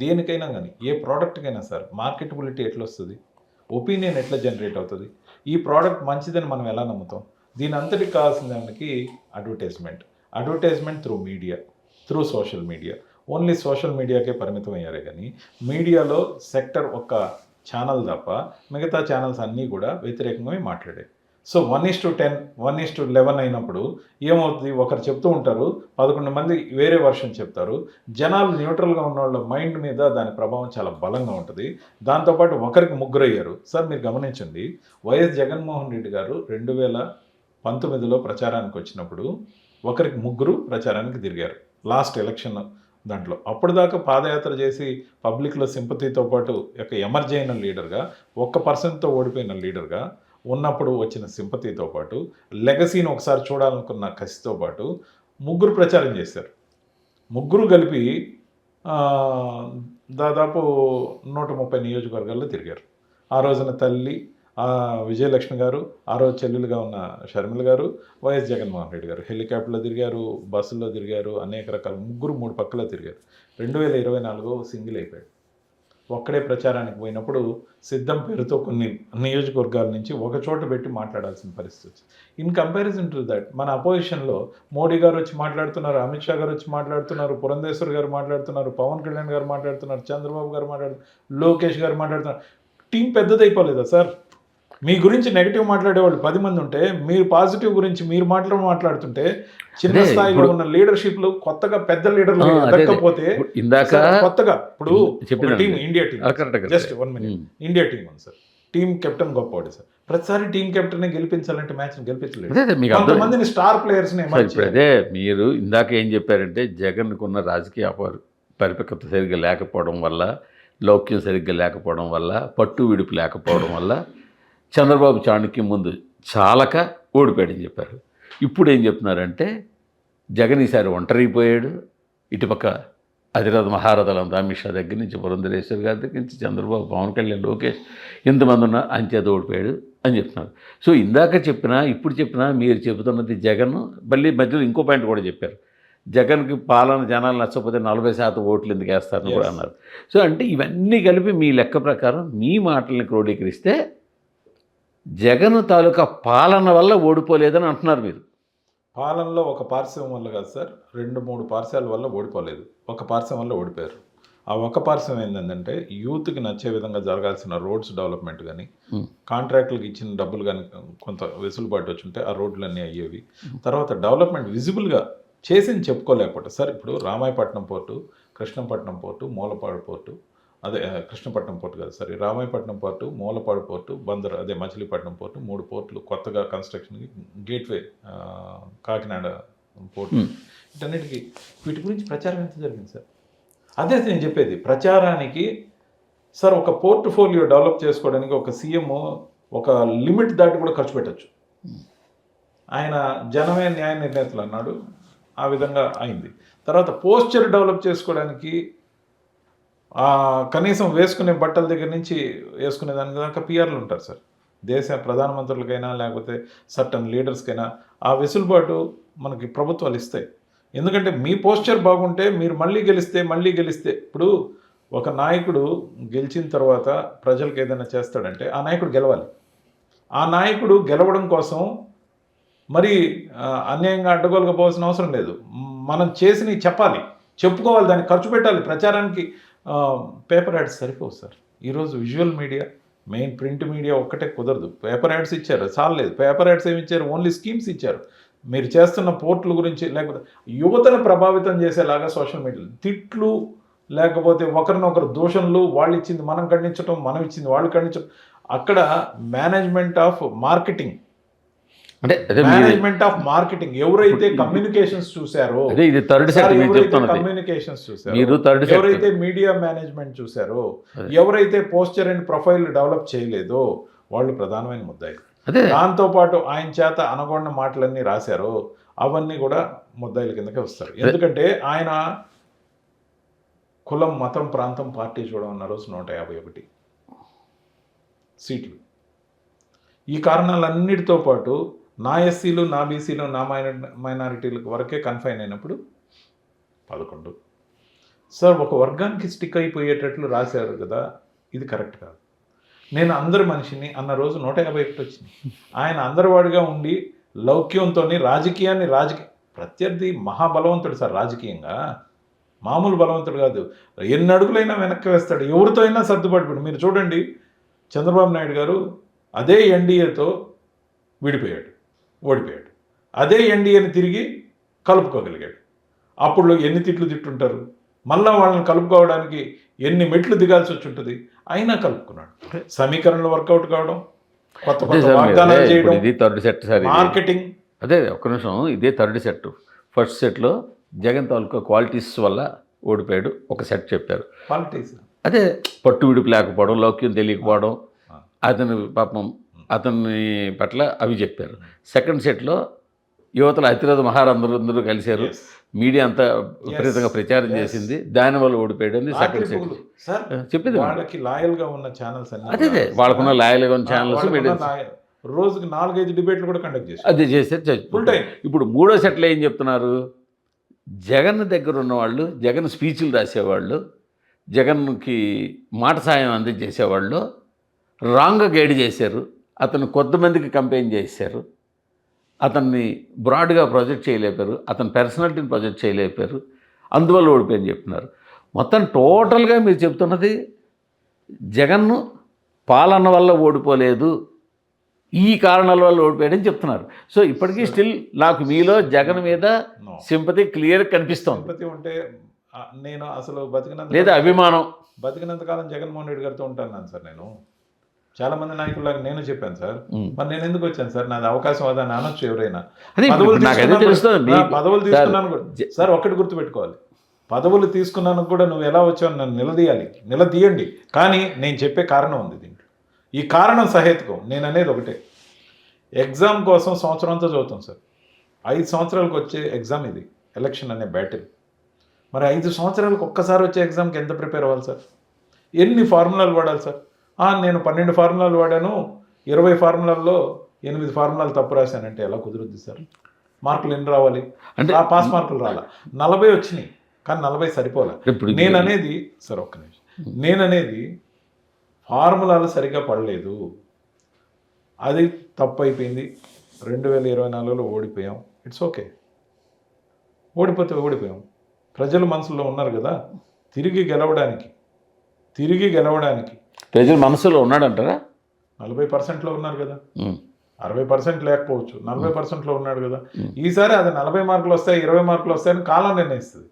దేనికైనా కానీ ఏ ప్రోడక్ట్కైనా సార్ మార్కెటబిలిటీ ఎట్లా వస్తుంది, ఒపీనియన్ ఎట్లా జనరేట్ అవుతుంది, ఈ ప్రోడక్ట్ మంచిదని మనం ఎలా నమ్ముతాం? దీని అంతటికి కావాల్సిన దానికి advertisement through media, through social media. Only social మీడియాకే పరిమితం అయ్యారే కానీ మీడియాలో సెక్టర్ ఒక్క ఛానల్ తప్ప మిగతా ఛానల్స్ అన్నీ కూడా వ్యతిరేకంగా మాట్లాడాయి. సో 1:10, 1:11 అయినప్పుడు ఏమవుతుంది? ఒకరు చెప్తూ ఉంటారు, 11 మంది వేరే వర్షన్ చెప్తారు. జనాలు న్యూట్రల్గా ఉన్న వాళ్ళ మైండ్ మీద దాని ప్రభావం చాలా బలంగా ఉంటుంది. దాంతోపాటు ఒకరికి ముగ్గురు అయ్యారు. సార్ మీరు గమనించండి, వైఎస్ జగన్మోహన్ రెడ్డి గారు 2019లో ప్రచారానికి వచ్చినప్పుడు ఒకరికి ముగ్గురు ప్రచారానికి తిరిగారు లాస్ట్ ఎలక్షన్ దాంట్లో. అప్పటిదాకా పాదయాత్ర చేసి పబ్లిక్లో సింపతితో పాటు ఒక ఎమర్జ్ అయిన లీడర్గా, 1%తో ఓడిపోయిన లీడర్గా ఉన్నప్పుడు వచ్చిన సింపతితో పాటు లెగసీని ఒకసారి చూడాలనుకున్న కసితో పాటు ముగ్గురు ప్రచారం చేశారు. ముగ్గురు కలిపి దాదాపు 130 నియోజకవర్గాల్లో తిరిగారు. ఆ రోజున తల్లి విజయలక్ష్మి గారు, ఆ రోజు చెల్లెలుగా ఉన్న షర్మిల గారు, వైఎస్ జగన్మోహన్ రెడ్డి గారు హెలికాప్టర్లో తిరిగారు, బస్సుల్లో తిరిగారు, అనేక రకాల ముగ్గురు 3 పక్కలో తిరిగారు. 2024 సింగిల్ అయిపోయాడు. ఒక్కడే ప్రచారానికి పోయినప్పుడు సిద్ధం పేరుతో కొన్ని నియోజకవర్గాల నుంచి ఒక చోట పెట్టి మాట్లాడాల్సిన పరిస్థితి వచ్చింది. ఇన్ కంపారిజన్ టు దట్ మన అపోజిషన్లో మోడీ గారు వచ్చి మాట్లాడుతున్నారు, అమిత్ షా గారు వచ్చి మాట్లాడుతున్నారు, పురంధేశ్వర్ గారు మాట్లాడుతున్నారు, పవన్ కళ్యాణ్ గారు మాట్లాడుతున్నారు, చంద్రబాబు గారు మాట్లాడుతున్నారు, లోకేష్ గారు మాట్లాడుతున్నారు. Team పెద్దదైపోలేదా sir? మీ గురించి నెగిటివ్ మాట్లాడేవాళ్ళు 10 మంది ఉంటే మీరు పాజిటివ్ గురించి మీరు మాట్లాడుతుంటే చిన్న స్థాయిలో ఉన్న లీడర్షిప్లు కొత్తగా పెద్ద లీడర్లు ఎదగకపోతే ఇందాక కొత్తగా ఇప్పుడు చెప్పిన team India team just 1 minute India team ఉంది సార్. టీం కెప్టెన్ గొప్పవాడు సార్. ప్రతిసారి టీం కెప్టెన్ గెలిపించాలంటే మ్యాచ్ గెలిపించలేదు. కొంతమందిని స్టార్ ప్లేయర్స్ అదే మీరు ఇందాక ఏం చెప్పారంటే జగన్కున్న రాజకీయ పరిపక్వత సరిగ్గా లేకపోవడం వల్ల, లౌక్యం సరిగ్గా లేకపోవడం వల్ల, పట్టు విడుపు లేకపోవడం వల్ల చంద్రబాబు చాణక్యం ముందు చాలక ఓడిపోయాడని చెప్పారు. ఇప్పుడు ఏం చెప్తున్నారంటే జగన్ ఈసారి ఒంటరిపోయాడు. ఇటుపక్క అధిరథ మహారథలంతా అమిత్ షా దగ్గర నుంచి, పురంధరేశ్వర్ గారి దగ్గర నుంచి, చంద్రబాబు, పవన్ కళ్యాణ్, లోకేష్ ఇంతమంది ఉన్నా అంచేత ఓడిపోయాడు అని చెప్తున్నారు. సో ఇందాక చెప్పినా ఇప్పుడు చెప్పినా మీరు చెబుతున్నది జగన్ మళ్ళీ మధ్యలో ఇంకో పాయింట్ కూడా చెప్పారు. జగన్కి పాలన జనాలు నచ్చకపోతే 40% ఓట్లు ఎందుకు వేస్తారని కూడా అన్నారు. సో అంటే ఇవన్నీ కలిపి మీ లెక్క ప్రకారం మీ మాటల్ని క్రోడీకరిస్తే జగన్ తాలూకా పాలన వల్ల ఓడిపోలేదని అంటున్నారు మీరు. పాలనలో ఒక పార్శ్వం వల్ల కాదు సార్, 2-3 పార్శ్వాల వల్ల ఓడిపోలేదు. ఒక పార్శ్వం వల్ల ఓడిపోయారు. ఆ ఒక పార్శ్వం ఏంటంటే యూత్కి నచ్చే విధంగా జరగాల్సిన రోడ్స్ డెవలప్మెంట్ కానీ, కాంట్రాక్టులకు ఇచ్చిన డబ్బులు కానీ కొంత వెసులుబాటు వచ్చి ఉంటే ఆ రోడ్లన్నీ అయ్యేవి. తర్వాత డెవలప్మెంట్ విజిబుల్గా చేసింది చెప్పుకోలేకపోతే సార్, ఇప్పుడు Ramayapatnam port, Krishnapatnam port, Mulapadu port, అదే కృష్ణపట్నం పోర్టు కాదు sir, Ramayapatnam port, Mulapadu port, Bandar అదే మచిలీపట్నం పోర్టు, 3 పోర్టులు కొత్తగా కన్స్ట్రక్షన్కి, గేట్వే కాకినాడ పోర్టు, వీటన్నిటికీ వీటి గురించి ప్రచారం ఎంత జరిగింది సార్? అదే నేను చెప్పేది. ప్రచారానికి సార్ ఒక పోర్ట్ఫోలియో డెవలప్ చేసుకోవడానికి ఒక సీఎం ఒక లిమిట్ దాటి కూడా ఖర్చు పెట్టచ్చు. ఆయన జనమే న్యాయ నిర్ణేతలు అన్నాడు, ఆ విధంగా అయింది. తర్వాత పోస్చర్ డెవలప్ చేసుకోవడానికి కనీసం వేసుకునే బట్టల దగ్గర నుంచి వేసుకునే దానికి దాకా పిఆర్లు ఉంటారు సార్. దేశ ప్రధానమంత్రులకైనా లేకపోతే సర్టన్ లీడర్స్కైనా ఆ వెసులుబాటు మనకి ప్రభుత్వాలు ఇస్తాయి. ఎందుకంటే మీ పోస్చర్ బాగుంటే మీరు మళ్ళీ గెలిస్తే ఇప్పుడు ఒక నాయకుడు గెలిచిన తర్వాత ప్రజలకు ఏదైనా చేస్తాడంటే ఆ నాయకుడు గెలవాలి. ఆ నాయకుడు గెలవడం కోసం మరి అన్యాయంగా అడ్డగోలుగా పోవాల్సిన అవసరం లేదు. మనం చేసినవి చెప్పాలి, చెప్పుకోవాలి, దానికి ఖర్చు పెట్టాలి. ప్రచారానికి పేపర్ యాడ్స్ సరిపోవు సార్. ఈరోజు visual media, main print media ఒక్కటే కుదరదు. పేపర్ యాడ్స్ ఇచ్చారు చాలేదు. పేపర్ యాడ్స్ ఏమి ఇచ్చారు? ఓన్లీ స్కీమ్స్ ఇచ్చారు. మీరు చేస్తున్న పోర్టుల గురించి లేకపోతే యువతను ప్రభావితం చేసేలాగా సోషల్ మీడియా తిట్లు, లేకపోతే ఒకరినొకరు దూషణలు, వాళ్ళు ఇచ్చింది మనం ఖండించడం, మనం ఇచ్చింది వాళ్ళు ఖండించడం. అక్కడ మేనేజ్మెంట్ ఆఫ్ మార్కెటింగ్ ఎవరైతే కమ్యూనికేషన్స్ చూసారో, ఎవరైతే మీడియా మేనేజ్మెంట్ చూసారో, ఎవరైతే పోస్చర్ అండ్ ప్రొఫైల్ డెవలప్ చేయలేదో వాళ్ళు ప్రధానమైన ముద్దాయి. దాంతోపాటు ఆయన చేత అనగొండ మాటలన్నీ రాశారో అవన్నీ కూడా ముద్దాయిల కిందకే వస్తారు. ఎందుకంటే ఆయన కులం, మతం, ప్రాంతం, పార్టీ చూడమన్న రోజు 151 సీట్లు. ఈ కారణాలన్నిటితో పాటు నా ఎస్సీలు, నా బీసీలు, నా మైనారిటీలకు వరకే కన్ఫైన్ అయినప్పుడు 11 సార్ ఒక వర్గానికి స్టిక్ అయిపోయేటట్లు రాశారు కదా, ఇది కరెక్ట్ కాదు. నేను అందరి మనిషిని అన్న రోజు 151 వచ్చింది. ఆయన అందరివాడిగా ఉండి లౌక్యంతో ప్రత్యర్థి మహాబలవంతుడు సార్. రాజకీయంగా మామూలు బలవంతుడు కాదు. ఎన్ని అడుగులైనా వెనక్కి వేస్తాడు, ఎవరితో అయినా సర్దుబాటు. మీరు చూడండి, చంద్రబాబు నాయుడు గారు అదే ఎన్డీఏతో విడిపోయాడు, ఓడిపోయాడు. అదే ఎన్డీఏని తిరిగి కలుపుకోగలిగాడు. అప్పుడు ఎన్ని తిట్టుంటారు, మళ్ళా వాళ్ళని కలుపుకోవడానికి ఎన్ని మెట్లు దిగాల్సి వచ్చి ఉంటుంది, అయినా కలుపుకున్నాడు. సమీకరణలు వర్కౌట్ కావడం, కొత్త వాగ్దానాలు చేయడం, ఇది థర్డ్ సెట్ సార్, మార్కెటింగ్. అదే ఒక్క నిమిషం, ఇదే థర్డ్ సెట్. ఫస్ట్ సెట్లో జగన్ తాలూకా క్వాలిటీస్ వల్ల ఓడిపోయాడు, ఒక సెట్ చెప్పారు. క్వాలిటీస్ అదే పట్టు విడుపు లేకపోవడం, లౌక్యం తెలియకపోవడం, అతని పాపం అతని పట్ల అవి చెప్పారు. సెకండ్ సెట్లో యువతలు అతిరథ మహారందరూ కలిశారు, మీడియా అంతా విపరీతంగా ప్రచారం చేసింది, దానివల్ల ఓడిపోయాడు అని సెకండ్ సెట్ చెప్పింది. వాళ్ళకి లాయల్గా ఉన్న ఛానల్స్ అదే వాళ్ళకున్న లాయల్గా ఉన్న ఛానల్స్ రోజుకి 4-5 డిబేట్లు కూడా కండక్ట్ చేశారు. అదే చేశారు. ఇప్పుడు మూడో సెట్లో ఏం చెప్తున్నారు, జగన్ దగ్గర ఉన్నవాళ్ళు, జగన్ స్పీచ్లు రాసేవాళ్ళు, జగన్కి మాట సాయం అందజేసేవాళ్ళు రాంగ్గా గైడ్ చేశారు. అతను కొంతమందికి కంపెయిన్ చేశారు. అతన్ని బ్రాడ్గా ప్రొజెక్ట్ చేయలేపారు. అతని పర్సనాలిటీని ప్రొజెక్ట్ చేయలేపారు. అందువల్ల ఓడిపోయింది చెప్తున్నారు. మొత్తం టోటల్గా మీరు చెప్తున్నది జగన్ను పాలన వల్ల ఓడిపోలేదు, ఈ కారణాల వల్ల ఓడిపోయాడని చెప్తున్నారు. సో ఇప్పటికీ స్టిల్ నాకు మీలో జగన్ మీద సింపతి క్లియర్ కనిపిస్తోంది. సింపతి ఉంటే నేను అసలు లేదా అభిమానం బతికినంతకాలం జగన్మోహన్ రెడ్డి గారితో ఉంటాను సార్. నేను చాలా మంది నాయకులాగా నేను చెప్పాను సార్. మరి నేను ఎందుకు వచ్చాను సార్? నాది అవకాశం అదని అనొచ్చు ఎవరైనా. పదవులు తీసుకున్నాను కూడా సార్. ఒక్కటి గుర్తుపెట్టుకోవాలి, పదవులు తీసుకున్నాను కూడా నువ్వు ఎలా వచ్చావు నన్ను నిలదీయండి. కానీ నేను చెప్పే కారణం ఉంది దీంట్లో. ఈ కారణం సహేతుకం. నేను అనేది ఒకటే, ఎగ్జామ్ కోసం సంవత్సరం అంతా చదువుతాం సార్. 5 సంవత్సరాలకు వచ్చే ఎగ్జామ్ ఇది, ఎలక్షన్ అనే బ్యాటిల్. మరి 5 సంవత్సరాలకు ఒక్కసారి వచ్చే ఎగ్జామ్కి ఎంత ప్రిపేర్ అవ్వాలి సార్? ఎన్ని ఫార్ములాలు వాడాలి సార్? నేను 12 ఫార్ములాలు వాడాను, 20 ఫార్ములాల్లో 8 ఫార్ములాలు తప్పు రాశానంటే ఎలా కుదురుద్ది సార్? మార్కులు ఎన్ని రావాలి? అంటే ఆ పాస్ మార్కులు రాలా, 40 వచ్చినాయి, కానీ 40 సరిపోలే. నేననేది సార్ ఒక్క నిమిషం, నేననేది ఫార్ములాలు సరిగ్గా పడలేదు, అది తప్పు అయిపోయింది. 2024లో ఓడిపోయాం, ఇట్స్ ఓకే. ఓడిపోయాం. ప్రజల మనసులో ఉన్నారు కదా, తిరిగి గెలవడానికి ప్రజల మనసులో ఉన్నాడంటారా? 40%లో ఉన్నారు కదా, 60% లేకపోవచ్చు, 40%లో ఉన్నాడు కదా. ఈసారి అది 40 మార్కులు వస్తాయి, 20 మార్కులు వస్తాయని కాలం నిర్ణయిస్తుంది.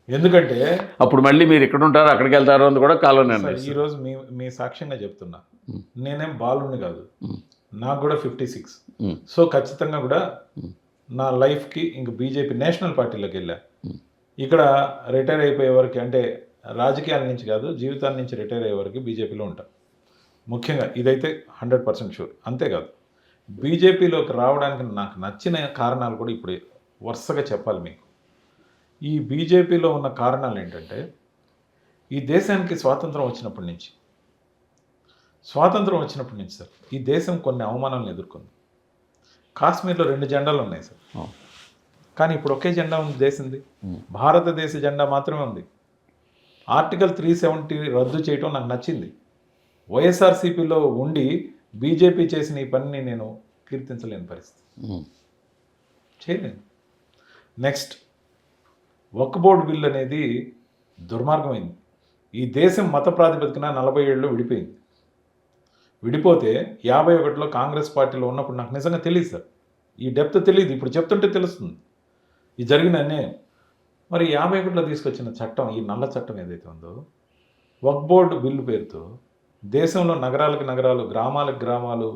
ఎందుకంటే అప్పుడు మళ్ళీ మీరు ఎక్కడ ఉంటారో అక్కడికి వెళ్తారో అని కూడా కాలం నిర్ణయిస్తుంది. ఈరోజు మీ సాక్ష్యంగా చెప్తున్నా, నేనేం బాలుని కాదు, నాకు కూడా 56. సో ఖచ్చితంగా కూడా నా లైఫ్కి ఇంక బీజేపీ నేషనల్ పార్టీలోకి వెళ్ళా. ఇక్కడ రిటైర్ అయిపోయే వరకు, అంటే రాజకీయాల నుంచి కాదు, జీవితాల నుంచి రిటైర్ అయ్యే వరకు బీజేపీలో ఉంటాం. ముఖ్యంగా ఇదైతే 100% షూర్. అంతేకాదు, బీజేపీలోకి రావడానికి నాకు నచ్చిన కారణాలు కూడా ఇప్పుడు వరుసగా చెప్పాలి మీకు. ఈ బీజేపీలో ఉన్న కారణాలు ఏంటంటే, ఈ దేశానికి స్వాతంత్రం వచ్చినప్పటి నుంచి సార్, ఈ దేశం కొన్ని అవమానాలను ఎదుర్కొంది. కాశ్మీర్లో 2 జెండాలు ఉన్నాయి సార్, కానీ ఇప్పుడు ఒకే జెండా ఉంది దేశంది, భారతదేశ జెండా మాత్రమే ఉంది. ఆర్టికల్ 370 రద్దు చేయటం నాకు నచ్చింది. వైఎస్ఆర్సీపీలో ఉండి బీజేపీ చేసిన ఈ పనిని నేను కీర్తించలేని పరిస్థితి, చేయలేను. నెక్స్ట్, వక్ఫ్ బోర్డు బిల్ అనేది దుర్మార్గమైంది. ఈ దేశం మత ప్రాతిపదికన 40 ఏళ్ళు విడిపోయింది. విడిపోతే 51లో కాంగ్రెస్ పార్టీలో ఉన్నప్పుడు నాకు నిజంగా తెలియదు సార్, ఈ డెప్త్ తెలియదు. ఇప్పుడు చెప్తుంటే తెలుస్తుంది ఈ జరిగిన అన్యాయం. మరి 51లో తీసుకొచ్చిన చట్టం, ఈ నల్ల చట్టం ఏదైతే ఉందో, వక్ఫ్ బోర్డు బిల్లు పేరుతో దేశంలో నగరాలకు నగరాలు, గ్రామాలకు గ్రామాలు,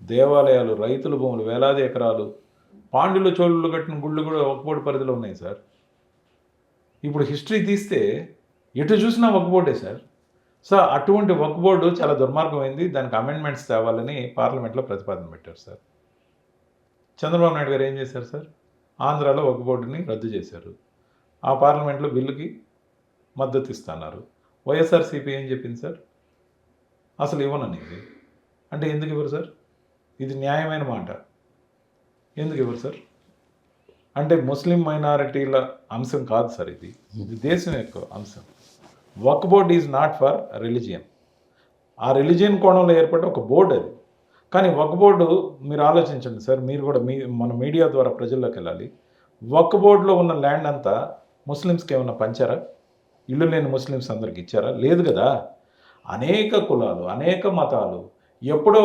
దేవాలయాలు, రైతుల భూములు, వేలాది ఎకరాలు, పాండ్యులు చోళులు కట్టిన గుళ్ళు కూడా వక్ఫ్ బోర్డు పరిధిలో ఉన్నాయి సార్. ఇప్పుడు హిస్టరీ తీస్తే ఎటు చూసినా వక్ఫ్ బోర్డే సార్. సో అటువంటి వక్ఫ్ బోర్డు చాలా దుర్మార్గమైంది, దానికి అమెండ్మెంట్స్ తేవాలని పార్లమెంట్లో ప్రతిపాదన పెట్టారు సార్. చంద్రబాబు నాయుడు గారు ఏం చేశారు సార్? ఆంధ్రాలో వక్ఫ్ బోర్డుని రద్దు చేశారు. ఆ పార్లమెంట్లో బిల్లుకి మద్దతు ఇస్తున్నారు. వైఎస్ఆర్సీపీ ఏం చెప్పింది సార్? అసలు ఇవ్వననేది. అంటే ఎందుకు ఇవ్వరు సార్? ఇది న్యాయమైన మాట, ఎందుకు ఇవ్వరు సార్? అంటే ముస్లిం మైనారిటీల అంశం కాదు సార్, ఇది దేశం యొక్క అంశం. Waqf board is not for religion. ఆ రిలీజియన్ కోణంలో ఏర్పడ్డ ఒక బోర్డు అది. కానీ వక్ఫ్ బోర్డు మీరు ఆలోచించండి సార్, మీరు కూడా మన మీడియా ద్వారా ప్రజల్లోకి వెళ్ళాలి. వక్ఫ్ బోర్డులో ఉన్న ల్యాండ్ అంతా ముస్లిమ్స్కి ఏమన్నా పంచారా? ఇల్లు లేని ముస్లిమ్స్ అందరికి ఇచ్చారా? లేదు కదా. అనేక కులాలు, అనేక మతాలు ఎప్పుడో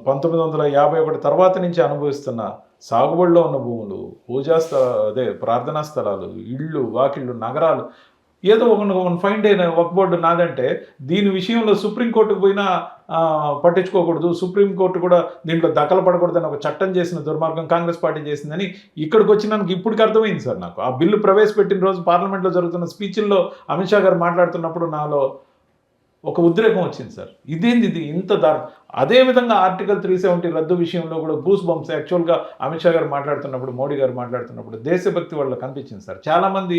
1951 తర్వాత నుంచి అనుభవిస్తున్న సాగుబడిలో ఉన్న భూములు, ప్రార్థనా స్థలాలు, ఇళ్ళు, వాకిళ్ళు, నగరాలు, ఏదో ఒక ఫైండ్ అయిన వక్ఫ్ బోర్డు నాదంటే దీని విషయంలో సుప్రీంకోర్టుకు పోయినా పట్టించుకోకూడదు, సుప్రీంకోర్టు కూడా దీంట్లో దఖలు పడకూడదని ఒక చట్టం చేసిన దుర్మార్గం కాంగ్రెస్ పార్టీ చేసిందని ఇక్కడికి వచ్చినానికి ఇప్పటికి అర్థమైంది సార్ నాకు. ఆ బిల్లు ప్రవేశపెట్టిన రోజు పార్లమెంట్లో జరుగుతున్న స్పీచ్ల్లో అమిత్ షా గారు మాట్లాడుతున్నప్పుడు నాలో ఒక ఉద్రేకం వచ్చింది సార్. ఇదేంది ఇది ఇంత అదేవిధంగా ఆర్టికల్ 370 రద్దు విషయంలో కూడా గూస్ బంప్స్. యాక్చువల్గా అమిత్ షా గారు మాట్లాడుతున్నప్పుడు, మోడీ గారు మాట్లాడుతున్నప్పుడు దేశభక్తి వాళ్ళకి కనిపించింది సార్. చాలామంది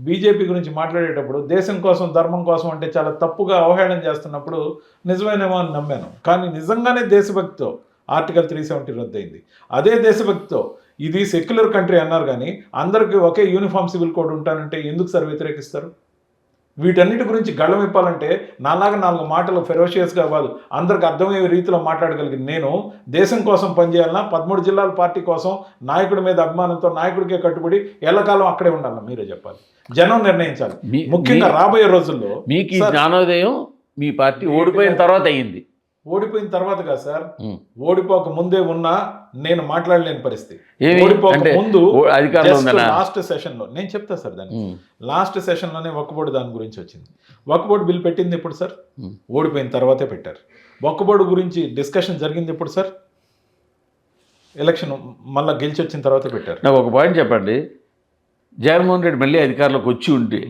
బీజేపీ గురించి మాట్లాడేటప్పుడు దేశం కోసం, ధర్మం కోసం అంటే చాలా తప్పుగా అవహేళన చేస్తున్నప్పుడు నిజమేనేమో అని నమ్మాను. కానీ నిజంగానే దేశభక్తితో ఆర్టికల్ 370 రద్దు అయింది. అదే దేశభక్తితో ఇది సెక్యులర్ కంట్రీ అన్నారు, కానీ అందరికీ ఒకే యూనిఫామ్ సివిల్ కోడ్ ఉంటానంటే ఎందుకు సార్ వ్యతిరేకిస్తారు? వీటన్నిటి గురించి గళ్ళం ఇప్పాలంటే నాలాగా 4 మాటలు ఫెరోషియస్గా కాదు, అందరికి అర్థమయ్యే రీతిలో మాట్లాడగలిగిన నేను దేశం కోసం పనిచేయాలన్నా, 13 జిల్లాల పార్టీ కోసం నాయకుడి మీద అభిమానంతో నాయకుడికే కట్టుబడి ఎల్లకాలం అక్కడే ఉండాలన్నా మీరే చెప్పాలి. జనం నిర్ణయించాలి. ముఖ్యంగా రాబోయే రోజుల్లో మీకు ఈ జ్ఞానోదయం మీ పార్టీ ఓడిపోయిన తర్వాత అయ్యింది. ఓడిపోయిన తర్వాత కాదు సార్, ఓడిపోక ముందే ఉన్నా నేను మాట్లాడలేని పరిస్థితి. ఏమి? ఓడిపోక అంటే ముందు అధికారంలో ఉందనా? లాస్ట్ సెషన్ లో నేను చెప్తా సార్ దాన్ని. లాస్ట్ సెషన్ లోనే వక్ఫ్ బోర్డు దాని గురించి వచ్చింది. వక్ఫ్ బోర్డు బిల్ పెట్టింది ఎప్పుడు సార్? ఓడిపోయిన తర్వాతే పెట్టారు. వక్ఫ్ బోర్డు గురించి డిస్కషన్ జరిగింది ఎప్పుడు సార్? ఎలక్షన్ మళ్ళీ గెలిచి వచ్చిన తర్వాతే పెట్టారు. నాకు ఒక పాయింట్ చెప్పండి, జగన్మోహన్ రెడ్డి మళ్ళీ అధికారంలోకి వచ్చి ఉంటే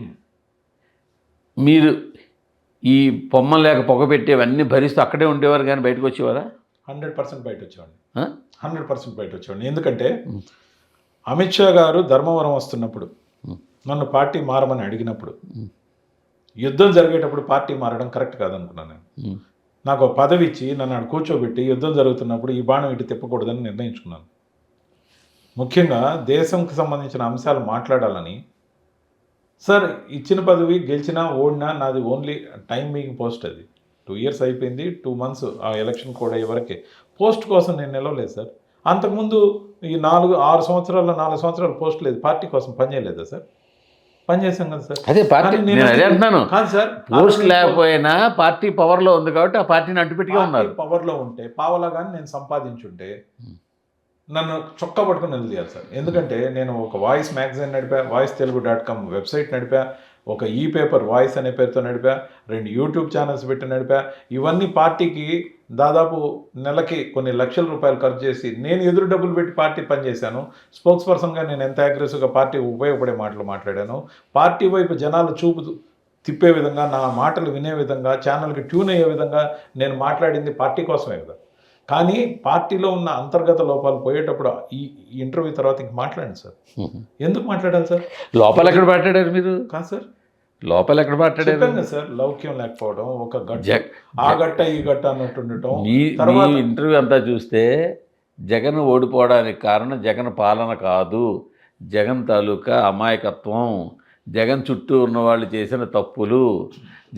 మీరు ఈ పొమ్మ లేక పొగ పెట్టేవన్నీ భరిస్తూ అక్కడే ఉండేవారు కానీ బయటకు వచ్చేవారా? 100% బయట వచ్చేవాడిని. 100% బయట వచ్చేవాడిని. ఎందుకంటే అమిత్ షా గారు ధర్మవరం వస్తున్నప్పుడు నన్ను పార్టీ మారమని అడిగినప్పుడు, యుద్ధం జరిగేటప్పుడు పార్టీ మారడం కరెక్ట్ కాదనుకున్నాను నేను. నాకు ఒక పదవి ఇచ్చి నన్ను అక్కడ కూర్చోబెట్టి యుద్ధం జరుగుతున్నప్పుడు ఈ బాణం ఇటు తిప్పకూడదని నిర్ణయించుకున్నాను. ముఖ్యంగా దేశంకి సంబంధించిన అంశాలు మాట్లాడాలని. సార్ ఇచ్చిన పదవి గెలిచినా ఓడినా నాది ఓన్లీ టైం మేకింగ్ పోస్ట్. అది 2 years అయిపోయింది, 2 months ఆ ఎలక్షన్ కూడా ఎవరికే పోస్ట్ కోసం నేను నిలవలేదు సార్. అంతకుముందు ఈ 4-6 సంవత్సరాల్లో 4 సంవత్సరాలు పోస్ట్ లేదు, పార్టీ కోసం పనిచేయలేదా సార్? పనిచేసాం కదా సార్. అదే పార్టీ నేను అదే అంటున్నాను. కాదు సార్, పోస్ట్ లేకపోయినా పార్టీ పవర్లో ఉంది కాబట్టి ఆ పార్టీని అడ్డుపెట్టుగా ఉన్నారు. పవర్లో ఉంటే పావలా కానీ నేను సంపాదించుంటే నన్ను చొక్కా పట్టుకుని నిలదీయాలి సార్. ఎందుకంటే నేను ఒక వాయిస్ మ్యాగజైన్ నడిపా, voicetelugu.com వెబ్సైట్ నడిపా, ఒక ఈ పేపర్ వాయిస్ అనే పేరుతో నడిపా, 2 యూట్యూబ్ ఛానల్స్ పెట్టి నడిపా. ఇవన్నీ పార్టీకి దాదాపు నెలకి కొన్ని లక్షల రూపాయలు ఖర్చు చేసి నేను ఎదురు డబ్బులు పెట్టి పార్టీ పనిచేశాను. స్పోక్స్ పర్సన్గా నేను ఎంత అగ్రెసివ్గా పార్టీ ఉపయోగపడే మాటలు మాట్లాడాను. పార్టీ వైపు జనాలు చూపు తిప్పే విధంగా, నా మాటలు వినే విధంగా, ఛానల్కి ట్యూన్ అయ్యే విధంగా నేను మాట్లాడింది పార్టీ కోసమే కదా. కానీ పార్టీలో ఉన్న అంతర్గత లోపాలు పోయేటప్పుడు ఈ ఇంటర్వ్యూ తర్వాత ఇంక మాట్లాడండి సార్. ఎందుకు మాట్లాడాలి సార్? లోపల ఎక్కడ మాట్లాడారు మీరు? కాదు సార్, లోపల ఎక్కడ మాట్లాడారు? చెప్పాను కదా సార్, లౌక్యం లేకపోవడం, ఒక గట్ట ఆ గట్ట ఈ గట్ట అన్నట్టు ఉండటం. మీ ఇంటర్వ్యూ అంతా చూస్తే జగన్ ఓడిపోవడానికి కారణం జగన్ పాలన కాదు, జగన్ తాలూకా అమాయకత్వం, జగన్ చుట్టూ ఉన్న వాళ్ళు చేసిన తప్పులు,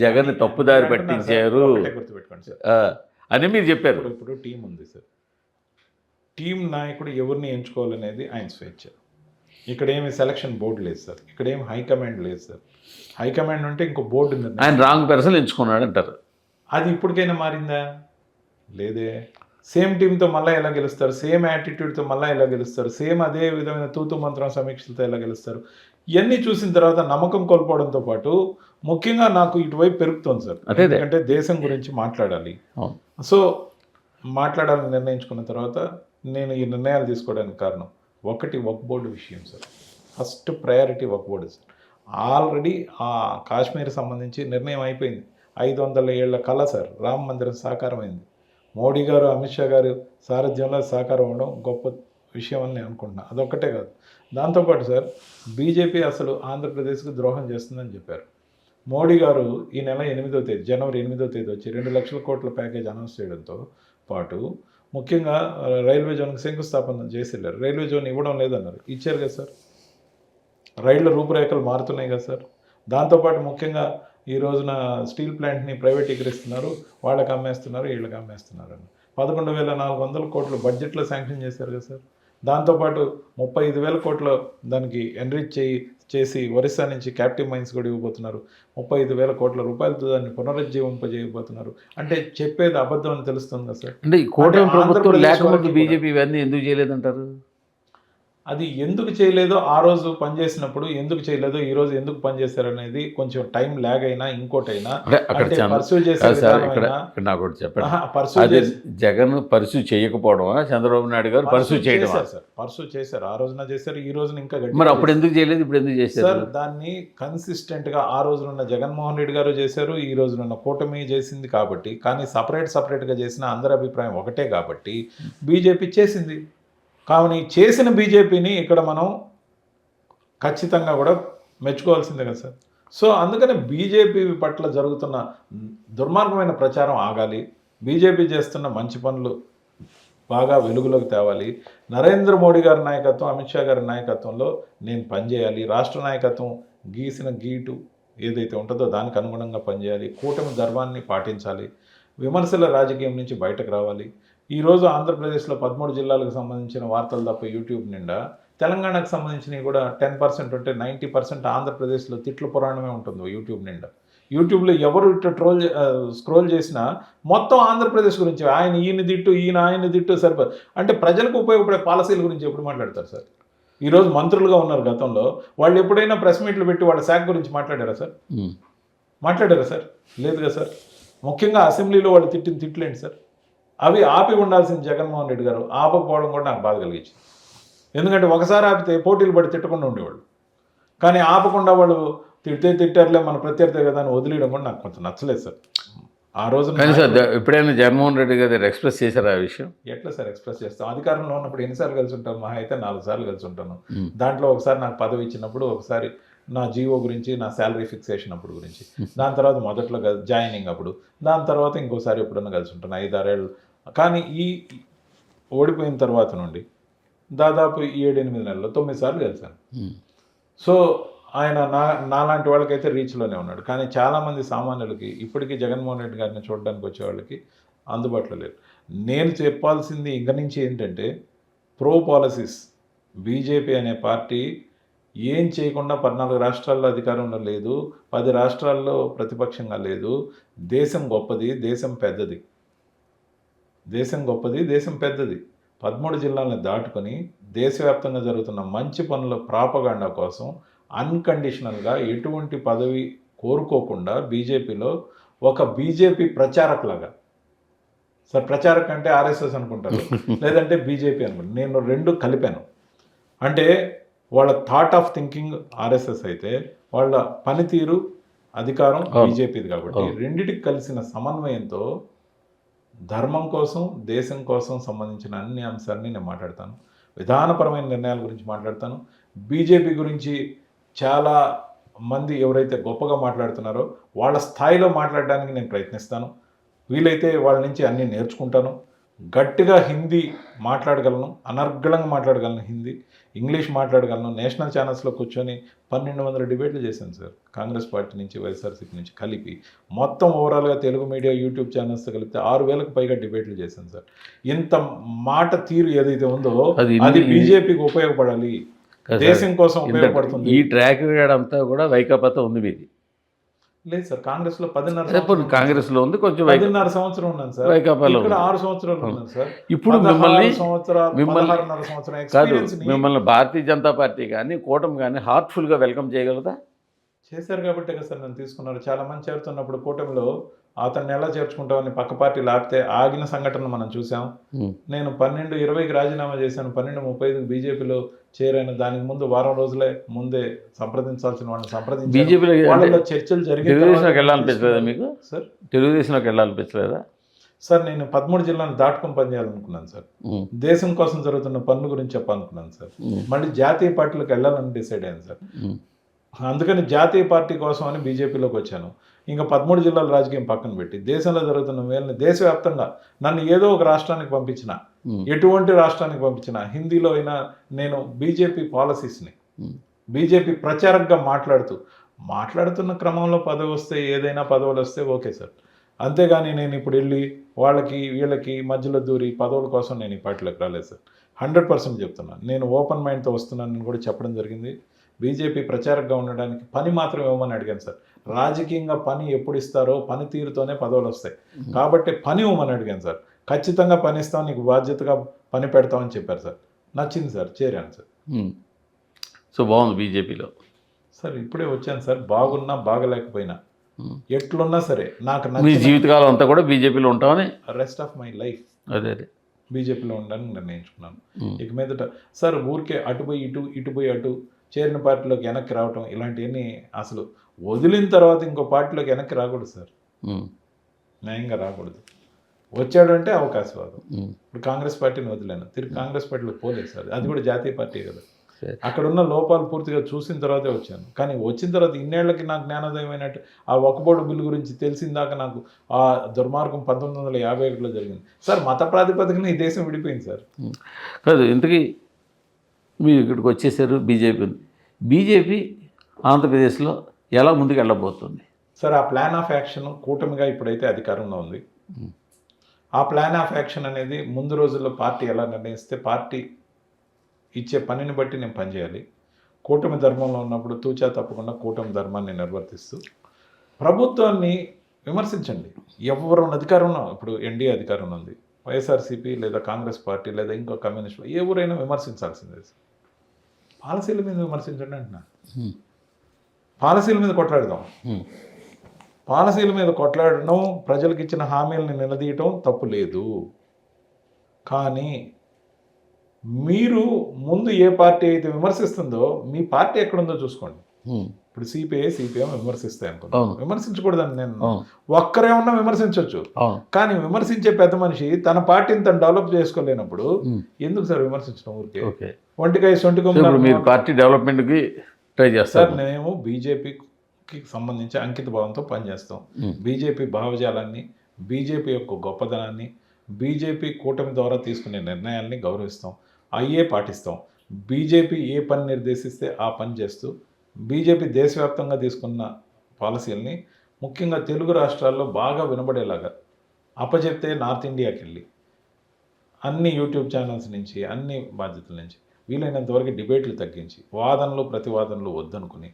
జగన్ తప్పుదారి పట్టించారు గుర్తుపెట్టుకోండి సార్ అని మీరు చెప్పారు. ఇప్పుడు టీం ఉంది సార్, టీం నాయకుడు ఎవరిని ఎంచుకోవాలనేది ఆయన స్వేచ్ఛ. ఇక్కడ ఏమి సెలక్షన్ బోర్డు లేదు సార్, ఇక్కడ ఏమి హైకమాండ్ లేదు సార్. హైకమాండ్ ఉంటే ఇంకో బోర్డు ఉంది. ఆయన రాంగ్ పర్సన్ ఎంచుకున్నాడు అంటారు. అది ఇప్పటికైనా మారిందా? లేదే. సేమ్ టీంతో మళ్ళీ ఎలా గెలుస్తారు? సేమ్ యాటిట్యూడ్తో మళ్ళీ ఎలా గెలుస్తారు? సేమ్ అదే విధమైన తూతు మంత్రం సమీక్షలతో ఎలా గెలుస్తారు? ఇవన్నీ చూసిన తర్వాత నమ్మకం కోల్పోవడంతో పాటు ముఖ్యంగా నాకు ఇటువైపు పెరుగుతుంది సార్. ఎందుకంటే దేశం గురించి మాట్లాడాలి. సో మాట్లాడాలని నిర్ణయించుకున్న తర్వాత నేను ఈ నిర్ణయాలు తీసుకోవడానికి కారణం ఒకటి వక్ఫ్ బోర్డు విషయం సార్. ఫస్ట్ ప్రయారిటీ వక్ఫ్ బోర్డు సార్. ఆల్రెడీ ఆ కాశ్మీర్ సంబంధించి నిర్ణయం అయిపోయింది. 500 ఏళ్ల కళ సార్, రామ మందిరం సాకారమైంది. మోడీ గారు, అమిత్ షా గారు సారథ్యంలో సాకారం అవ్వడం గొప్ప విషయం అని నేను అనుకుంటున్నాను. అదొక్కటే కాదు, దాంతోపాటు సార్ బీజేపీ అసలు ఆంధ్రప్రదేశ్కి ద్రోహం చేస్తుందని చెప్పారు. మోడీ గారు ఈ నెల 8వ తేదీ, జనవరి 8వ తేదీ వచ్చి 2 లక్షల కోట్ల ప్యాకేజ్ అనౌన్స్ చేయడంతో పాటు ముఖ్యంగా రైల్వే జోన్కి శంకుస్థాపన చేసి వెళ్ళారు. రైల్వే జోన్ ఇవ్వడం లేదన్నారు, ఇచ్చారు కదా సార్. రైళ్ల రూపురేఖలు మారుతున్నాయి కదా సార్. దాంతోపాటు ముఖ్యంగా ఈ రోజున స్టీల్ ప్లాంట్ని ప్రైవేటీకరిస్తున్నారు, వాళ్ళకి అమ్మేస్తున్నారు, వీళ్ళకి అమ్మేస్తున్నారు అని 11,400 కోట్లు బడ్జెట్లో శాంక్షన్ చేశారు కదా సార్. దాంతోపాటు 35,000 కోట్లు దానికి ఎన్రిచ్ చేసి ఒరిస్సా నుంచి క్యాప్టివ్ మైన్స్ కూడా ఇవ్వబోతున్నారు. 35,000 కోట్ల రూపాయలతో దాన్ని పునరుజ్జీవింపజేయబోతున్నారు. అంటే చెప్పేది అబద్ధం అని తెలుస్తుంది కదా సార్. అంటే ఈ కూటమి ప్రభుత్వం లేకపోతే బీజేపీ ఇవన్నీ ఎందుకు చేయలేదంటారు? అది ఎందుకు చేయలేదో ఆ రోజు పనిచేసినప్పుడు ఎందుకు చేయలేదో ఈ రోజు ఎందుకు పనిచేశారు అనేది కొంచెం టైం ల్యాగ్ అయినా ఇంకోటైనా జగన్ పర్సూ చేయకపోవడం, చంద్రబాబు నాయుడు గారు పర్సూ చేయడం సార్. పర్సూ చేశారు, ఆ రోజున చేశారు, ఈ రోజున ఇంకా మరి అప్పుడు ఎందుకు చేయలేదు, ఇప్పుడు ఎందుకు చేశారు సార్? దాన్ని కన్సిస్టెంట్గా ఆ రోజునున్న జగన్మోహన్ రెడ్డి గారు చేశారు, ఈ రోజునున్న కూటమి చేసింది కాబట్టి. కానీ సపరేట్గా చేసిన అందరి అభిప్రాయం ఒకటే కాబట్టి బీజేపీ చేసింది. కావున చేసిన బీజేపీని ఇక్కడ మనం ఖచ్చితంగా కూడా మెచ్చుకోవాల్సిందే కదా సార్. సో అందుకని బీజేపీ పట్ల జరుగుతున్న దుర్మార్గమైన ప్రచారం ఆగాలి, బీజేపీ చేస్తున్న మంచి పనులు బాగా వెలుగులోకి తేవాలి. నరేంద్ర మోడీ గారి నాయకత్వం, అమిత్ షా గారి నాయకత్వంలో నేను పనిచేయాలి. రాష్ట్ర నాయకత్వం గీసిన గీటు ఏదైతే ఉంటుందో దానికి అనుగుణంగా పనిచేయాలి, కూటమి గర్వాన్ని పాటించాలి, విమర్శల రాజకీయం నుంచి బయటకు రావాలి. ఈరోజు ఆంధ్రప్రదేశ్లో 13 జిల్లాలకు సంబంధించిన వార్తలు తప్ప యూట్యూబ్ నిండా తెలంగాణకు సంబంధించినవి కూడా 10% ఉంటే 90% ఆంధ్రప్రదేశ్లో తిట్ల పురాణమే ఉంటుంది యూట్యూబ్ నిండా. యూట్యూబ్లో ఎవరు ఇట్లా స్క్రోల్ చేసినా మొత్తం ఆంధ్రప్రదేశ్ గురించి ఆయన ఈయన తిట్టు, ఈయన ఆయన తిట్టు సరిపోదు. అంటే ప్రజలకు ఉపయోగపడే పాలసీల గురించి ఎప్పుడు మాట్లాడతారు సార్? ఈరోజు మంత్రులుగా ఉన్నారు గతంలో, వాళ్ళు ఎప్పుడైనా ప్రెస్ మీట్లు పెట్టి వాళ్ళ శాఖ గురించి మాట్లాడారా సార్? మాట్లాడారా సార్? లేదు కదా సార్. ముఖ్యంగా అసెంబ్లీలో వాళ్ళు తిట్టిన తిట్లేంటి సార్? అవి ఆపి ఉండాల్సిన జగన్మోహన్ రెడ్డి గారు ఆపకపోవడం కూడా నాకు బాధ కలిగించింది. ఎందుకంటే ఒకసారి ఆపితే పోటీలు పడి తిట్టకుండా ఉండేవాళ్ళు, కానీ ఆపకుండా వాళ్ళు తిడితే తిట్టారులే మన ప్రత్యర్థి కదా అని వదిలేయడం కూడా నాకు కొంచెం నచ్చలేదు సార్. ఆ రోజు కానీ సార్ ఎప్పుడైనా జగన్మోహన్ రెడ్డి గారు ఎక్స్ప్రెస్ చేశారా ఆ విషయం? ఎట్లా సార్ ఎక్స్ప్రెస్ చేస్తాం? అధికారంలో ఉన్నప్పుడు ఎన్నిసార్లు కలిసి ఉంటాను? మహా అయితే 4 సార్లు కలిసి ఉంటాను. దాంట్లో ఒకసారి నాకు పదవి ఇచ్చినప్పుడు, ఒకసారి నా జీవో గురించి, నా శాలరీ ఫిక్సేషన్ అప్పుడు గురించి, దాని తర్వాత మొదట్లో జాయినింగ్ అప్పుడు, దాని తర్వాత ఇంకోసారి ఎప్పుడన్నా కలిసి ఉంటాను 5-6 ఏళ్ళు. కానీ ఈ ఓడిపోయిన తర్వాత నుండి దాదాపు 7-8 నెలల్లో 9 సార్లు కలిశాను. సో ఆయన నాలాంటి వాళ్ళకైతే రీచ్లోనే ఉన్నాడు. కానీ చాలామంది సామాన్యులకి ఇప్పటికీ జగన్మోహన్ రెడ్డి గారిని చూడడానికి వచ్చే వాళ్ళకి అందుబాటులో లేరు. నేను చెప్పాల్సింది ఇంక నుంచి ఏంటంటే, ప్రో పాలసీస్. బీజేపీ అనే పార్టీ ఏం చేయకుండా 14 రాష్ట్రాల్లో అధికారంలో లేదు, 10 రాష్ట్రాల్లో ప్రతిపక్షంగా లేదు. దేశం గొప్పది, దేశం పెద్దది. దేశం గొప్పది, దేశం పెద్దది. 13 జిల్లాలను దాటుకొని దేశవ్యాప్తంగా జరుగుతున్న మంచి పనుల ప్రాపగాండా కోసం అన్కండిషనల్గా ఎటువంటి పదవి కోరుకోకుండా బీజేపీలో ఒక బీజేపీ ప్రచారకులాగా, సార్ ప్రచారక్ అంటే ఆర్ఎస్ఎస్ అనుకుంటారు, లేదంటే బీజేపీ అనుకుంటారు. నేను 2 కలిపాను. అంటే వాళ్ళ థాట్ ఆఫ్ థింకింగ్ ఆర్ఎస్ఎస్ అయితే, వాళ్ళ పనితీరు అధికారం బీజేపీది. కాబట్టి రెండిటికి కలిసిన సమన్వయంతో ధర్మం కోసం, దేశం కోసం సంబంధించిన అన్ని అంశాలని నేను మాట్లాడతాను. విధానపరమైన నిర్ణయాల గురించి మాట్లాడతాను. బీజేపీ గురించి చాలా మంది ఎవరైతే గొప్పగా మాట్లాడుతున్నారో వాళ్ళ స్థాయిలో మాట్లాడడానికి నేను ప్రయత్నిస్తాను. వీలైతే వాళ్ళ నుంచి అన్నీ నేర్చుకుంటాను. గట్టిగా హిందీ మాట్లాడగలను, అనర్గళంగా మాట్లాడగలను హిందీ, ఇంగ్లీష్ మాట్లాడగలను. నేషనల్ ఛానల్స్లో కూర్చొని 1200 డిబేట్లు చేశాను సార్, కాంగ్రెస్ పార్టీ నుంచి, వైఎస్ఆర్సీపీ నుంచి కలిపి. మొత్తం ఓవరాల్గా తెలుగు మీడియా, యూట్యూబ్ ఛానల్స్తో కలిపితే 6000కు పైగా డిబేట్లు చేశాను సార్. ఇంత మాట తీరు ఏదైతే ఉందో అది బీజేపీకి ఉపయోగపడాలి, దేశం కోసం ఉపయోగపడుతుంది. ఈ ట్రాక్ అంతా కూడా వైకాపాతో ఉంది మీది. లేదు సార్, కాంగ్రెస్లో 10.5 కాంగ్రెస్లో ఉంది, కొంచెం 10.5 సంవత్సరం ఉన్నాను సార్. వైకాపాలో ఇక్కడ 6 సంవత్సరాలు ఉన్నాను సార్. ఇప్పుడు మిమ్మల్ని 16.5 సంవత్సరం కాదు, మిమ్మల్ని భారతీయ జనతా పార్టీ కానీ కూటమి కానీ హార్ట్ఫుల్గా వెల్కమ్ చేయగలదా? చేశారు కాబట్టి కదా సార్ నన్ను తీసుకున్నారు. చాలా మంది చేరుతున్నప్పుడు కూటమిలో అతన్ని ఎలా చేర్చుకుంటామని పక్క పార్టీలు ఆపితే ఆగిన సంఘటన మనం చూసాం. నేను 12:20కి రాజీనామా చేశాను, 12:35కి బీజేపీలో చేరాను. దానికి ముందు వారం రోజులే ముందే సంప్రదించాల్సిన వాళ్ళని సంప్రదించి బీజేపీలో వాళ్ళలో చర్చలు జరిగి తెలుగుదేశంలోకి వెళ్ళాలనిపించలేదా మీకు సార్? తెలుగుదేశంలోకి వెళ్ళాలనిపించలేదా సార్? నేను 13 జిల్లాలను దాటుకొని పనిచేయాలనుకున్నాను సార్. దేశం కోసం జరుగుతున్న పనుల గురించి చెప్పాలనుకున్నాను సార్. మళ్ళీ జాతీయ పార్టీలకు వెళ్ళాలని డిసైడ్ అయ్యాను సార్. అందుకని జాతీయ పార్టీ కోసం అని బీజేపీలోకి వచ్చాను. ఇంకా 13 జిల్లాల రాజకీయం పక్కన పెట్టి దేశంలో జరుగుతున్న మేలుని దేశవ్యాప్తంగా నన్ను ఏదో ఒక రాష్ట్రానికి పంపించిన, ఎటువంటి రాష్ట్రానికి పంపించిన, హిందీలో అయినా నేను బీజేపీ పాలసీస్ని, బీజేపీ ప్రచారకగా మాట్లాడుతున్న క్రమంలో పదవి వస్తే, ఏదైనా పదవులు వస్తే ఓకే సార్. అంతేగాని నేను ఇప్పుడు వెళ్ళి వాళ్ళకి వీళ్ళకి మధ్యలో దూరి పదవుల కోసం నేను ఈ పార్టీలోకి రాలేదు సార్. 100% చెప్తున్నాను. నేను ఓపెన్ మైండ్తో వస్తున్నానని కూడా చెప్పడం జరిగింది. బీజేపీ ప్రచారకగా ఉండడానికి పని మాత్రం ఇవ్వమని అడిగాను సార్. రాజకీయంగా పని ఎప్పుడు ఇస్తారో పనితీరుతోనే పదవులు వస్తాయి. కాబట్టి పని ఇవ్వమని అడిగాను సార్. ఖచ్చితంగా పని ఇస్తాం, నీకు బాధ్యతగా పని పెడతామని చెప్పారు సార్. నచ్చింది సార్, చేరాను సార్. సో బాగుంది బీజేపీలో సార్. ఇప్పుడే వచ్చాను సార్. బాగున్నా బాగలేకపోయినా ఎట్లున్నా సరే నాకు మీ జీవితకాలం అంతా కూడా బీజేపీలో ఉంటామని, రెస్ట్ ఆఫ్ మై లైఫ్ అదే బీజేపీలో ఉండడానికి నిర్ణయించుకున్నాను. ఇక మీదట సార్ ఊరికే అటుపోయి ఇటు, ఇటుపోయి అటు, చేరిన పార్టీలోకి వెనక్కి రావటం ఇలాంటివన్నీ అసలు వదిలిన తర్వాత ఇంకో పార్టీలోకి వెనక్కి రాకూడదు సార్. న్యాయంగా రాకూడదు. వచ్చాడంటే అవకాశవాదం. ఇప్పుడు కాంగ్రెస్ పార్టీని వదిలేను, తిరిగి కాంగ్రెస్ పార్టీలో పోలేదు సార్. అది కూడా జాతీయ పార్టీ కదా. అక్కడ ఉన్న లోపాలు పూర్తిగా చూసిన తర్వాతే వచ్చాను. కానీ వచ్చిన తర్వాత ఇన్నేళ్లకి నాకు జ్ఞానోదయం అయినట్టు ఆ వక్ఫ్ బిల్లు గురించి తెలిసిందాక నాకు ఆ దుర్మార్గం 1951లో జరిగింది సార్. మత ప్రాతిపదికన ఈ దేశం విడిపోయింది సార్. కాదు, ఇంతకీ మీరు ఇక్కడికి వచ్చేసారు, బీజేపీ ఆంధ్రప్రదేశ్లో ఎలా ముందుకు వెళ్ళబోతుంది? సార్ ఆ ప్లాన్ ఆఫ్ యాక్షన్ కూటమిగా ఇప్పుడైతే అధికారంలో ఉంది. ఉమ్, ఆ ప్లాన్ ఆఫ్ యాక్షన్ అనేది ముందు రోజుల్లో పార్టీ ఎలా నిర్ణయిస్తే పార్టీ ఇచ్చే పనిని బట్టి నేను పనిచేయాలి. కూటమి ధర్మంలో ఉన్నప్పుడు తూచా తప్పకుండా కూటమి ధర్మాన్ని నిర్వర్తిస్తూ ప్రభుత్వాన్ని విమర్శించండి. ఎవరు అధికారంలో ఇప్పుడు ఎన్డీఏ అధికారంలో ఉంది. వైఎస్ఆర్సీపీ లేదా కాంగ్రెస్ పార్టీ లేదా ఇంకో కమ్యూనిస్ట్ ఎవరైనా విమర్శించాల్సిందే. పాలసీల మీద విమర్శించండి అంటున్నా. ఉమ్, పాలసీల మీద కొట్లాడదాం. ఉమ్, పాలసీల మీద కొట్లాడడం, ప్రజలకు ఇచ్చిన హామీలను నిలదీయటం తప్పు లేదు. కానీ మీరు ముందు ఏ పార్టీ అయితే విమర్శిస్తుందో మీ పార్టీ ఎక్కడుందో చూసుకోండి. ఉమ్, ఇప్పుడు సిపిఎం విమర్శిస్తాయి అనుకుంటా. అవును. విమర్శించకూడదని నేను అవును. ఒక్కరేమన్నా విమర్శించవచ్చు. అవును. కానీ విమర్శించే పెద్ద మనిషి తన పార్టీని తను డెవలప్ చేసుకోలేనప్పుడు ఉమ్, ఎందుకు సార్ విమర్శించడం ఊరికే? ఓకే. ఒంటికాయ సో ఇప్పుడు మీరు పార్టీ డెవలప్మెంట్కి ట్రై సార్ చేస్తారు. మేము బీజేపీకి సంబంధించి అంకిత భావంతో పనిచేస్తాం. ఉమ్, బీజేపీ భావజాలాన్ని, బీజేపీ యొక్క గొప్పదనాన్ని, బీజేపీ కూటమి ద్వారా తీసుకునే నిర్ణయాల్ని గౌరవిస్తాం, అయ్యే పాటిస్తాం. బీజేపీ ఏ పని నిర్దేశిస్తే ఆ పని చేస్తూ బీజేపీ దేశవ్యాప్తంగా తీసుకున్న పాలసీల్ని ముఖ్యంగా తెలుగు రాష్ట్రాల్లో బాగా వినబడేలాగా అప్పచెప్తే నార్త్ ఇండియాకి వెళ్ళి అన్ని యూట్యూబ్ ఛానల్స్ నుంచి అన్ని బాధ్యతల నుంచి వీలైనంత వరకు డిబేట్లు తగ్గించి వాదనలు ప్రతివాదనలు వద్దనుకుని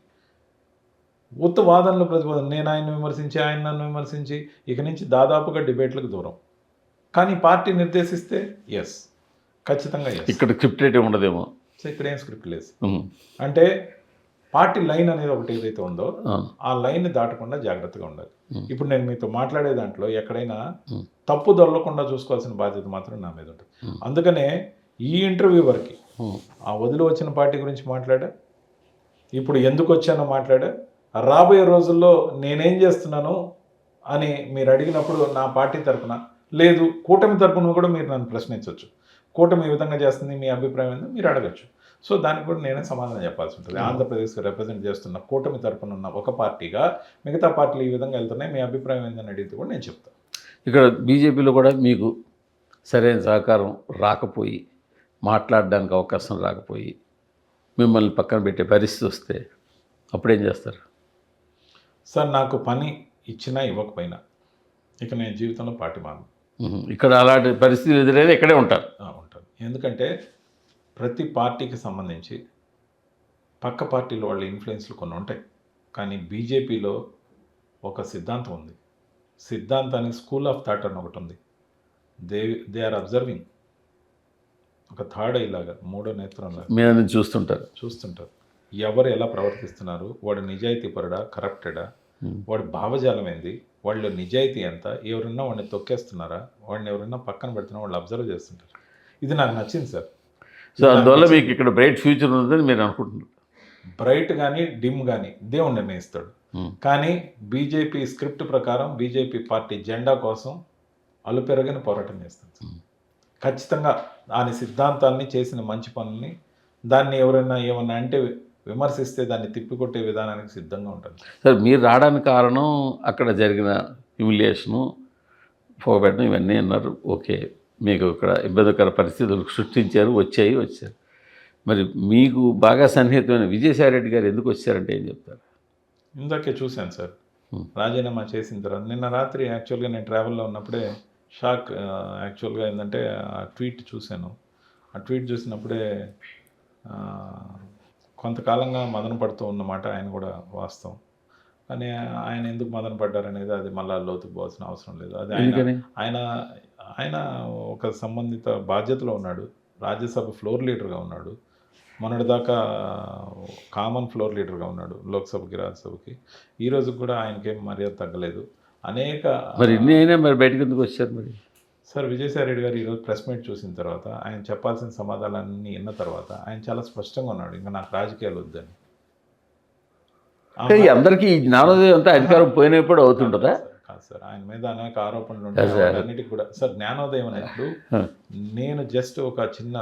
వాదనలు ప్రతివాదనలు నేను ఆయన విమర్శించి ఆయన నన్ను విమర్శించి ఇక నుంచి దాదాపుగా డిబేట్లకు దూరం. కానీ పార్టీ నిర్దేశిస్తే ఎస్, ఖచ్చితంగా ఎస్. ఇక్కడ స్క్రిప్ట్ ఉండదేమో. సో ఇక్కడ ఏం స్క్రిప్ట్ లేదు. ఉమ్, అంటే పార్టీ లైన్ అనేది ఒకటి ఏదైతే ఉందో అవును. ఆ లైన్ని దాటకుండా జాగ్రత్తగా ఉండాలి. ఉమ్, ఇప్పుడు నేను మీతో మాట్లాడే దాంట్లో ఎక్కడైనా ఉమ్, తప్పు దొరలకుండా చూసుకోవాల్సిన బాధ్యత మాత్రం నా మీద ఉంటుంది. ఉమ్, అందుకనే ఈ ఇంటర్వ్యూ వరకు ఉమ్, ఆ వదిలి వచ్చిన పార్టీ గురించి మాట్లాడా, ఇప్పుడు ఎందుకు వచ్చానో మాట్లాడా, రాబోయే రోజుల్లో నేనేం చేస్తున్నాను అని మీరు అడిగినప్పుడు నా పార్టీ తరఫున లేదు కూటమి తరఫున కూడా మీరు నన్ను ప్రశ్నించవచ్చు. కూటమి ఈ విధంగా చేస్తుంది, మీ అభిప్రాయం ఏందో మీరు అడగచ్చు. సో దానికి కూడా నేనే సమాధానం చెప్పాల్సి ఉంటుంది. ఆంధ్రప్రదేశ్కి రిప్రజెంట్ చేస్తున్న కూటమి తరఫున ఉన్న ఒక పార్టీగా మిగతా పార్టీలు ఈ విధంగా వెళ్తున్నాయి, మీ అభిప్రాయం ఏందని అడిగితే కూడా నేను చెప్తాను. ఇక్కడ బీజేపీలో కూడా మీకు సరైన సహకారం రాకపోయి, మాట్లాడడానికి అవకాశం రాకపోయి, మిమ్మల్ని పక్కన పెట్టే పరిస్థితి వస్తే అప్పుడేం చేస్తారు? సార్ నాకు పని ఇచ్చినా ఇవ్వకపోయినా ఇక నేను జీవితంలో పార్టీ మాను ఉహు, ఇక్కడ అలాంటి పరిస్థితులు ఎదురైతే ఇక్కడే ఉంటారు. ఉంటాను. ఎందుకంటే ప్రతి పార్టీకి సంబంధించి పక్క పార్టీలో వాళ్ళ ఇన్ఫ్లుయెన్స్లు కొన్ని ఉంటాయి. కానీ బీజేపీలో ఒక సిద్ధాంతం ఉంది. సిద్ధాంతానికి స్కూల్ ఆఫ్ థాట్ అని ఒకటి ఉంది. They are observing. ఒక థర్డ్ ఇలాగా మూడో నేత్రంలాగా మీద నుంచి చూస్తుంటారు. చూస్తుంటారు. ఎవరు ఎలా ప్రవర్తిస్తున్నారు, వాడు నిజాయితీపరుడా కరప్టెడా, వాడి భావజాలం ఏంది, వాళ్ళ నిజాయితీ ఎంత, ఎవరన్నా వాడిని తొక్కేస్తున్నారా, వాడిని ఎవరన్నా పక్కన పెడుతున్నా వాళ్ళు అబ్జర్వ్ చేస్తుంటారు. ఇది నాకు నచ్చింది సార్. సో అందువల్ల మీకు ఇక్కడ బ్రైట్ ఫ్యూచర్ ఉందని మీరు అనుకుంటున్నారు. బ్రైట్ కానీ డిమ్ కానీ దేవుడు నిర్ణయిస్తాడు. కానీ బీజేపీ స్క్రిప్ట్ ప్రకారం బీజేపీ పార్టీ జెండా కోసం అలుపెరగని పోరాటం చేస్తుంది. ఖచ్చితంగా దాని సిద్ధాంతాలని చేసిన మంచి పనుల్ని దాన్ని ఎవరైనా ఏమన్నా అంటే విమర్శిస్తే దాన్ని తిప్పికొట్టే విధానానికి సిద్ధంగా ఉంటుంది. సార్ మీరు రావడానికి కారణం అక్కడ జరిగిన హ్యూమిలియేషను, పోగొట్టడం ఇవన్నీ అన్నారు. ఓకే, మీకు ఇక్కడ ఇబ్బందికర పరిస్థితులు సృష్టించారు, వచ్చారు. మరి మీకు బాగా సన్నిహితమైన విజయసాయిరెడ్డి గారు ఎందుకు వచ్చారంటే ఏం చెప్తారు? ఇందాకే చూశాను సార్, రాజీనామా చేసిన తర్వాత నిన్న రాత్రి యాక్చువల్గా నేను ట్రావెల్లో ఉన్నప్పుడే షాక్. యాక్చువల్గా ఏంటంటే ఆ ట్వీట్ చూశాను. ఆ ట్వీట్ చూసినప్పుడే కొంతకాలంగా మదన పడుతూ ఉన్నమాట ఆయన కూడా వాస్తవం. కానీ ఆయన ఎందుకు మదన పడ్డారనేది అది మళ్ళీ లోతుకు పోవాల్సిన అవసరం లేదు. అది ఆయన ఆయన ఒక సంబంధిత బాధ్యతలో ఉన్నాడు. రాజ్యసభ ఫ్లోర్ లీడర్గా ఉన్నాడు. మొన్నటిదాకా కామన్ ఫ్లోర్ లీడర్గా ఉన్నాడు లోక్సభకి, రాజ్యసభకి. ఈ రోజు కూడా ఆయనకేం మర్యాద తగ్గలేదు. అనేక మరి ఇన్ని అయినా మరి బయటకు ఎందుకు వచ్చారు? మరి సార్ విజయసాయిరెడ్డి గారు ఈరోజు ప్రెస్ మీట్ చూసిన తర్వాత ఆయన చెప్పాల్సిన సమాధానాలన్నీ విన్న తర్వాత ఆయన చాలా స్పష్టంగా ఉన్నాడు, ఇంకా నాకు రాజకీయాలు వద్దని. అందరికీ జ్ఞానోదయం అంతా అధికారం పోయినప్పుడు అవుతుంటుందా? కాదు సార్, ఆయన మీద అనేక ఆరోపణలు ఉంటాయి. అన్నిటికీ కూడా సార్ జ్ఞానోదయం అనేప్పుడు నేను జస్ట్ ఒక చిన్న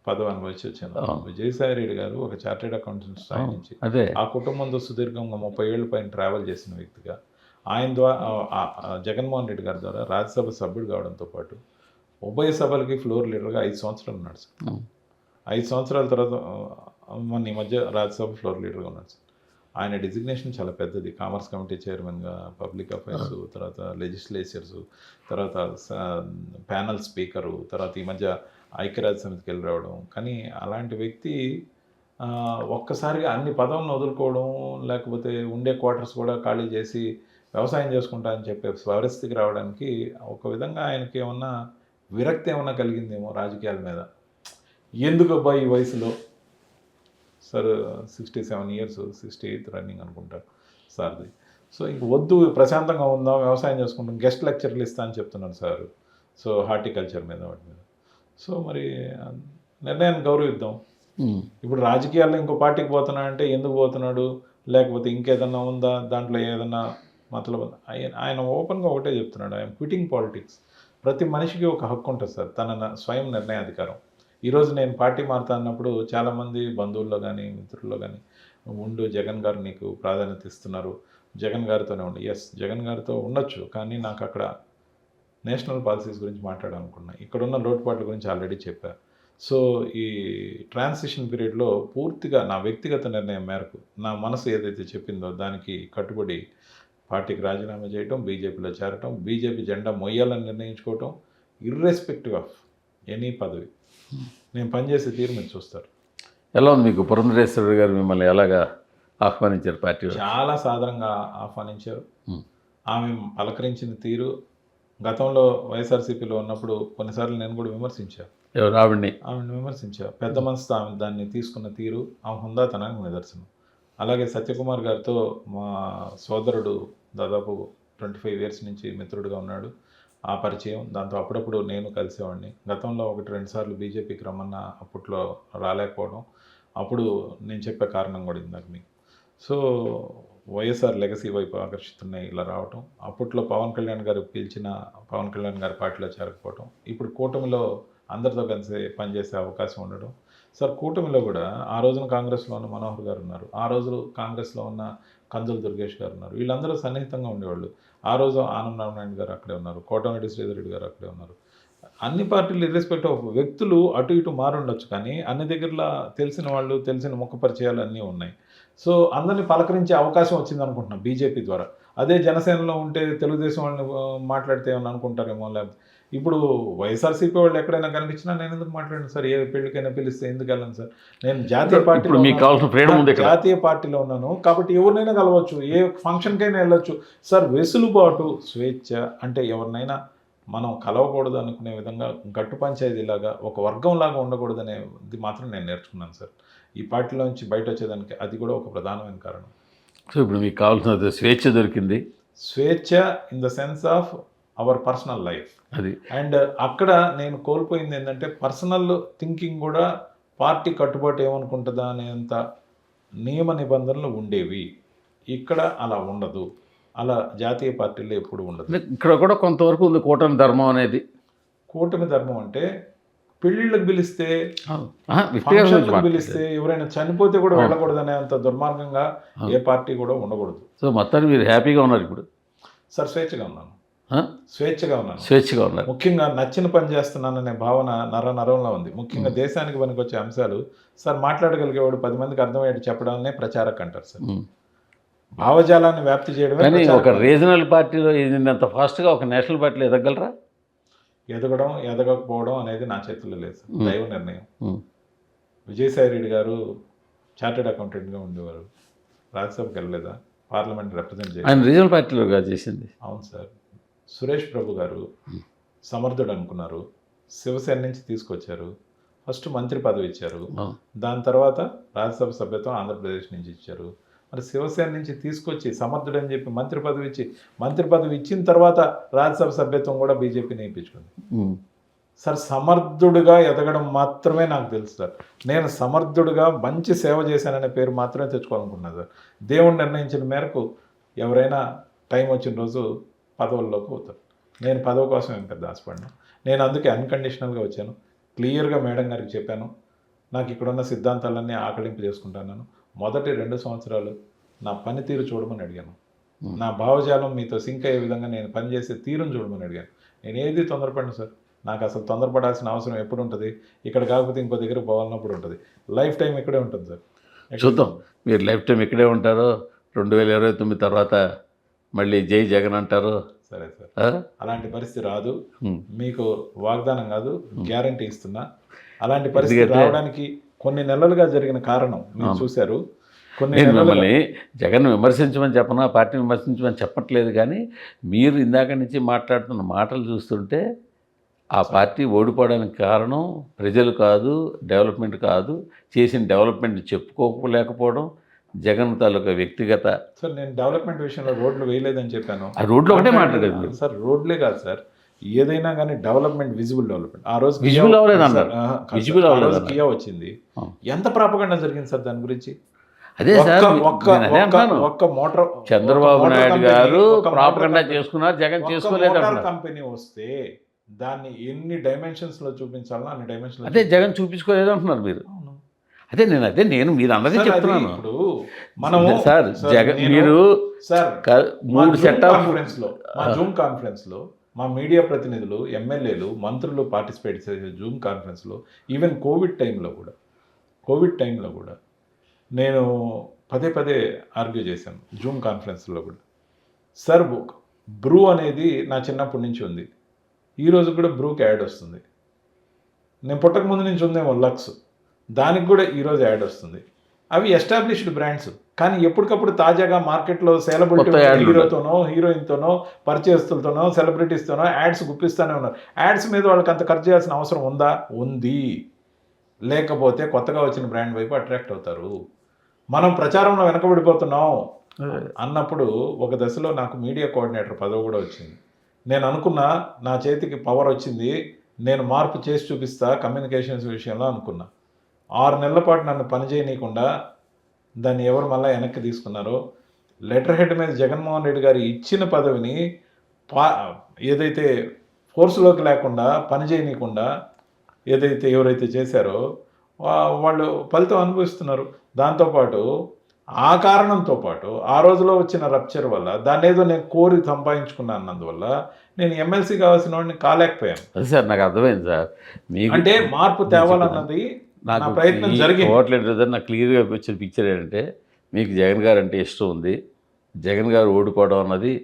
పదవి అనుభవించి వచ్చాను. విజయసాయిరెడ్డి గారు ఒక చార్టెడ్ అకౌంటెంట్ స్థాయి నుంచి ఆ కుటుంబంతో సుదీర్ఘంగా 30 ఏళ్ళ పైన ట్రావెల్ చేసిన వ్యక్తిగా ఆయన ద్వారా జగన్మోహన్ రెడ్డి గారి ద్వారా రాజ్యసభ సభ్యుడు కావడంతో పాటు ఉభయ సభలకి ఫ్లోర్ లీడర్గా 5 సంవత్సరాలు ఉన్నాడు సార్. 5 సంవత్సరాల తర్వాత మొన్న ఈ మధ్య రాజ్యసభ ఫ్లోర్ లీడర్గా ఉన్నాడు సార్. ఆయన డిజిగ్నేషన్ చాలా పెద్దది. కామర్స్ కమిటీ చైర్మన్‌గా, పబ్లిక్ అఫైర్స్, తర్వాత లెజిస్లేచర్స్, తర్వాత ప్యానెల్ స్పీకరు, తర్వాత ఈ మధ్య ఐక్యరాజ్య సమితికి వెళ్ళి రావడం. కానీ అలాంటి వ్యక్తి ఒక్కసారిగా అన్ని పదవులను వదులుకోవడం, లేకపోతే ఉండే క్వార్టర్స్ కూడా ఖాళీ చేసి వ్యవసాయం చేసుకుంటా అని చెప్పే పరిస్థితికి రావడానికి ఒక విధంగా ఆయనకి ఏమన్నా విరక్తి ఏమన్నా కలిగిందేమో రాజకీయాల మీద. ఎందుకబ్బా ఈ వయసులో సార్ 67 ఇయర్స్, 68th రన్నింగ్ అనుకుంటా సార్ది. సో ఇంక వద్దు, ప్రశాంతంగా ఉందాం, వ్యవసాయం చేసుకుంటాం, గెస్ట్ లెక్చర్లు ఇస్తా అని చెప్తున్నాను సార్. సో హార్టికల్చర్ మీద వాటి మీద. సో మరి నిర్ణయాన్ని గౌరవిద్దాం. ఇప్పుడు రాజకీయాల్లో ఇంకో పార్టీకి పోతున్నా అంటే ఎందుకు పోతున్నాడు, లేకపోతే ఇంకేదన్నా ఉందా, దాంట్లో ఏదన్నా మతలబు ఆయన ఓపెన్గా ఒకటే చెప్తున్నాడు, ఐఎమ్ క్విటింగ్ పాలిటిక్స్. ప్రతి మనిషికి ఒక హక్కు ఉంటుంది సార్, తన స్వయం నిర్ణయాధికారం. ఈరోజు నేను పార్టీ మారుతా అన్నప్పుడు చాలామంది బంధువుల్లో కానీ మిత్రుల్లో కానీ ఉండు, జగన్ గారు నీకు ప్రాధాన్యత ఇస్తున్నారు, జగన్ గారితోనే ఉండు. ఎస్, జగన్ గారితో ఉండొచ్చు, కానీ నాకు అక్కడ నేషనల్ పాలసీస్ గురించి మాట్లాడాలనుకున్నా, ఇక్కడున్న లోటుపాట్ల గురించి ఆల్రెడీ చెప్పా. సో ఈ ట్రాన్సిషన్ పీరియడ్లో పూర్తిగా నా వ్యక్తిగత నిర్ణయం మేరకు నా మనసు ఏదైతే చెప్పిందో దానికి కట్టుబడి పార్టీకి రాజీనామా చేయటం, బీజేపీలో చేరటం, బీజేపీ జెండా మొయ్యాలని నిర్ణయించుకోవటం, ఇర్రెస్పెక్టివ్ ఆఫ్ ఎనీ పదవి. నేను పనిచేసే తీరు మీరు చూస్తారు. ఎలా ఉంది మీకు? పురంధరేశ్వరి గారు మిమ్మల్ని ఎలాగా ఆహ్వానించారు పార్టీ? చాలా సాధారణంగా ఆహ్వానించారు. ఆమె పలకరించిన తీరు గతంలో వైఎస్ఆర్సీపీలో ఉన్నప్పుడు కొన్నిసార్లు నేను కూడా విమర్శించాను. ఆవిడని విమర్శించా. పెద్ద మనసుతో ఆమె దాన్ని తీసుకున్న తీరు ఆమె హుందాతనానికి నిదర్శనం. అలాగే సత్యకుమార్ గారితో మా సోదరుడు దాదాపు 25 ఇయర్స్ నుంచి మిత్రుడిగా ఉన్నాడు. ఆ పరిచయం, దాంతో అప్పుడప్పుడు నేను కలిసేవాడిని. గతంలో 1-2 సార్లు బీజేపీకి రమ్మన్నా అప్పట్లో రాలేకపోవడం, అప్పుడు నేను చెప్పే కారణం కూడా ఇందాక మీకు. సో వైఎస్ఆర్ లెగసీ వైపు ఆకర్షితున్నాయి ఇలా రావటం, అప్పట్లో పవన్ కళ్యాణ్ గారు పిలిచిన పవన్ కళ్యాణ్ గారి పార్టీలో చేరకపోవటం, ఇప్పుడు కూటమిలో అందరితో కలిసి పనిచేసే అవకాశం ఉండడం. సార్ కూటమిలో కూడా ఆ రోజున కాంగ్రెస్లో ఉన్న మనోహర్ గారు ఉన్నారు, ఆ రోజు కాంగ్రెస్లో ఉన్న కందుల దుర్గేష్ గారు ఉన్నారు, వీళ్ళందరూ సన్నిహితంగా ఉండేవాళ్ళు. ఆ రోజు ఆనం రామనాయుడు గారు అక్కడే ఉన్నారు, కోటమిరెడ్డి శ్రీధర్ రెడ్డి గారు అక్కడే ఉన్నారు. అన్ని పార్టీలు ఇర్రెస్పెక్ట్ ఆఫ్ వ్యక్తులు అటు ఇటు మారుండొచ్చు, కానీ అన్ని దగ్గరలో తెలిసిన వాళ్ళు, తెలిసిన ముఖ పరిచయాలు అన్నీ ఉన్నాయి. సో అందరినీ పలకరించే అవకాశం వచ్చింది అనుకుంటున్నాను బీజేపీ ద్వారా. అదే జనసేనలో ఉంటే తెలుగుదేశం వాళ్ళని మాట్లాడితే ఏమని అనుకుంటారేమో. లేకపోతే ఇప్పుడు వైఎస్ఆర్సీపీ వాళ్ళు ఎక్కడైనా కనిపించినా నేను ఎందుకు మాట్లాడాను సార్, ఏ పెళ్ళికైనా పిలిస్తే ఎందుకు వెళ్ళను సార్, నేను జాతీయ పార్టీలో జాతీయ పార్టీలో ఉన్నాను కాబట్టి ఎవరినైనా కలవచ్చు, ఏ ఫంక్షన్కైనా వెళ్ళొచ్చు సార్. వెసులుబాటు, స్వేచ్ఛ అంటే ఎవరినైనా మనం కలవకూడదు అనుకునే విధంగా గట్టు పంచాయతీలాగా ఒక వర్గంలాగా ఉండకూడదు అనేది మాత్రం నేను నేర్చుకున్నాను సార్. ఈ పార్టీలోంచి బయట వచ్చేదానికి అది కూడా ఒక ప్రధానమైన కారణం. సో ఇప్పుడు మీకు కావాల్సిన స్వేచ్ఛ దొరికింది. స్వేచ్ఛ in the sense of our personal life. అది అండ్ అక్కడ నేను కోల్పోయింది ఏంటంటే పర్సనల్ థింకింగ్ కూడా పార్టీ కట్టుబాటు ఏమనుకుంటుందా అనేంత నియమ నిబంధనలు ఉండేవి. ఇక్కడ అలా ఉండదు, అలా జాతీయ పార్టీలో ఎప్పుడు ఉండదు. ఇక్కడ కూడా కొంతవరకు ఉంది కూటమి ధర్మం అనేది. కూటమి ధర్మం అంటే పెళ్ళిళ్ళకి పిలిస్తే, పిలిస్తే ఎవరైనా చనిపోతే కూడా వెళ్ళకూడదు అనేంత దుర్మార్గంగా ఏ పార్టీ కూడా ఉండకూడదు. సో మొత్తాన్ని మీరు హ్యాపీగా ఉన్నారు ఇప్పుడు? సార్ స్వేచ్ఛగా ఉన్నాను, స్వేచ్ఛగా ఉన్నారు. ముఖ్యంగా నచ్చిన పని చేస్తున్నాననే భావన నరంలో ఉంది. ముఖ్యంగా దేశానికి పనికొచ్చే అంశాలు సార్ మాట్లాడగలిగేవాడు 10 మందికి అర్థమయ్యేది చెప్పడాన్నే ప్రచారక అంటారు సార్. భావజాలాన్ని వ్యాప్తి చేయడమే. కానీ ఒక రీజనల్ పార్టీలో ఇంత ఫాస్ట్గా ఒక నేషనల్ పార్టీలో ఎదగలరా? ఎదగడం ఎదగకపోవడం అనేది నా చేతుల్లో లేదు సార్, దైవ నిర్ణయం. విజయసాయి రెడ్డి గారు చార్టెడ్ అకౌంటెంట్గా ఉండేవారు, రాజ్యసభకి వెళ్ళలేదా, పార్లమెంట్ రిప్రజెంట్ చేయాలి, ఆయన రీజనల్ పార్టీలో చేసింది. అవును సార్. సురేష్ ప్రభు గారు సమర్థుడు అనుకున్నారు, శివసేన నుంచి తీసుకొచ్చారు, ఫస్ట్ మంత్రి పదవి ఇచ్చారు, దాని తర్వాత రాజ్యసభ సభ్యత్వం ఆంధ్రప్రదేశ్ నుంచి ఇచ్చారు. మరి శివసేన నుంచి తీసుకొచ్చి సమర్థుడు అని చెప్పి మంత్రి పదవి ఇచ్చిన తర్వాత రాజ్యసభ సభ్యత్వం కూడా బీజేపీని ఇప్పించుకుంది. సార్ సమర్థుడుగా ఎదగడం మాత్రమే నాకు తెలుసు సార్. నేను సమర్థుడుగా మంచి సేవ చేశాననే పేరు మాత్రమే తెచ్చుకోవాలనుకున్నాను సార్. దేవుడు నిర్ణయించిన మేరకు ఎవరైనా టైం వచ్చిన రోజు పదవుల్లోకి పోతారు. నేను పదవి కోసం ఏం పెద్ద ఆశపడినా, నేను అందుకే అన్కండిషనల్గా వచ్చాను. క్లియర్గా మేడం గారికి చెప్పాను, నాకు ఇక్కడున్న సిద్ధాంతాలన్నీ ఆకలింపు చేసుకుంటున్నాను. మొదటి 2 సంవత్సరాలు నా పనితీరు చూడమని అడిగాను, నా భావజాలం మీతో సింక్ అయ్యే విధంగా నేను పనిచేసే తీరును చూడమని అడిగాను. నేను ఏది తొందరపడిన సార్, నాకు అసలు తొందరపడాల్సిన అవసరం ఎప్పుడు ఉంటుంది, ఇక్కడ కాకపోతే ఇంకో దగ్గర పోవాలన్నప్పుడు ఉంటుంది. లైఫ్ టైం ఇక్కడే ఉంటుంది సార్. చూద్దాం. మీరు లైఫ్ టైం ఇక్కడే ఉంటారో 2029 తర్వాత మళ్ళీ జై జగన్ అంటారో. సరే సార్, ఆ? అలాంటి పరిస్థితి రాదు. ఉమ్. మీకు వాగ్దానం కాదు, గ్యారంటీ ఇస్తున్నా. అలాంటి పరిస్థితి ఎందుకంటే రావడానికి కొన్ని నెలలుగా జరిగిన కారణం మీరు చూశారు. కొన్ని నేను నెలలుగా మిమ్మల్ని జగన్ విమర్శించమని చెప్పనా, పార్టీని విమర్శించమని చెప్పట్లేదు, కానీ మీరు ఇందాక నుంచి మాట్లాడుతున్న మాటలు చూస్తుంటే ఆ పార్టీ ఓడిపోవడానికి కారణం ప్రజలు కాదు, డెవలప్మెంట్ కాదు, చేసిన డెవలప్మెంట్ చెప్పుకోలేకపోవడం, జగన్ తాలూకా వ్యక్తిగత. సార్, నేను డెవలప్మెంట్ విషయంలో రోడ్లు వేయలేదని చెప్పాను. ఆ రోడ్లు ఒకటే మాట్లాడేది మీరు. సార్, రోడ్లే కాదు సార్, ఏదైనా కానీ డెవలప్మెంట్, విజిబుల్ డెవలప్మెంట్. ఆ రోజు Visible అవ్వలేదు అన్నారు. Visible ఆ అవ్వలేదు రోజు అన్నారు. కియా వచ్చింది. ఆ. ఎంత ప్రాపగండా జరిగింది సార్ దాని గురించి? అదే సార్, ఒక్క నేను అదే అంటాను. ఒక్క మోటార్ చంద్రబాబు ఒక్క మోటార్ నాయుడు కంపెనీ, గారు ఒక్క మోటార్ ప్రాపగండా కంపెనీ, చేసుకున్నారు, జగన్ ఒక్క చేసుకోలేదు మోటార్ అంటున్నారు. కంపెనీ వస్తే దాన్ని ఎన్ని డైమెన్షన్స్ లో చూపించాలో అన్ని డైమెన్షన్స్. అదే జగన్ చూపించుకోలేదు అంటున్నారు మీరు. అదే నేను మీరు అన్నదే చెప్తున్నాను. ఇప్పుడు మనము సార్ జగన్ మీరు సార్ మూడు సెట్ ఆఫ్ జూమ్ కాన్ఫరెన్స్ లో మా మీడియా ప్రతినిధులు, ఎమ్మెల్యేలు, మంత్రులు పార్టిసిపేట్ చేసే జూమ్ కాన్ఫరెన్స్ లో, ఈవెన్ కోవిడ్ టైంలో కూడా నేను పదే పదే ఆర్గ్యూ చేశాను జూమ్ కాన్ఫరెన్స్లో కూడా. సార్, బ్రూ అనేది నా చిన్నప్పటి నుంచి ఉంది. ఈరోజు కూడా బ్రూకి యాడ్ వస్తుంది. నేను పుట్టక ముందు నుంచి ఉందేమో లక్స్, దానికి కూడా ఈరోజు యాడ్ వస్తుంది. అవి ఎస్టాబ్లిష్డ్ బ్రాండ్స్, కానీ ఎప్పటికప్పుడు తాజాగా మార్కెట్లో సేలబిలిటీ హీరోతోనో, హీరోయిన్తోనో, పరిచయస్తులతోనో, సెలబ్రిటీస్తోనో యాడ్స్ గుప్పిస్తూనే ఉన్నారు. యాడ్స్ మీద వాళ్ళకి అంత ఖర్చు చేయాల్సిన అవసరం ఉందా? ఉంది. లేకపోతే కొత్తగా వచ్చిన బ్రాండ్ వైపు అట్రాక్ట్ అవుతారు. మనం ప్రచారంలో వెనకబడిపోతున్నాం అన్నప్పుడు ఒక దశలో నాకు మీడియా కోఆర్డినేటర్ పదవి కూడా వచ్చింది. నేను అనుకున్నా, నా చేతికి పవర్ వచ్చింది, నేను మార్పు చేసి చూపిస్తా కమ్యూనికేషన్స్ విషయంలో అనుకున్నా. 6 నెలల పాటు నన్ను పని చేయనీయకుండా దాన్ని ఎవరు మళ్ళీ వెనక్కి తీసుకున్నారో, లెటర్ హెడ్ మీద జగన్మోహన్ రెడ్డి గారు ఇచ్చిన పదవిని ఏదైతే ఫోర్స్లోకి లేకుండా పని చేయనీయకుండా ఏదైతే ఎవరైతే చేశారో వాళ్ళు ఫలితం అనుభవిస్తున్నారు. దాంతోపాటు ఆ కారణంతో పాటు ఆ రోజులో వచ్చిన రప్చర్ వల్ల దాన్ని ఏదో నేను కోరి సంపాదించుకున్నాను అన్నందువల్ల నేను ఎమ్మెల్సీ కావాల్సిన వాడిని కాలేకపోయాను. అదే సార్, నాకు అర్థమైంది సార్. మీకు అంటే మార్పు తేవాలన్నది నా ప్రయత్నం జరిగింది. నాకు క్లియర్గా వచ్చిన పిక్చర్ ఏంటంటే, మీకు జగన్ గారు అంటే ఇష్టం ఉంది. జగన్ గారు ఓడిపోవడం అన్నది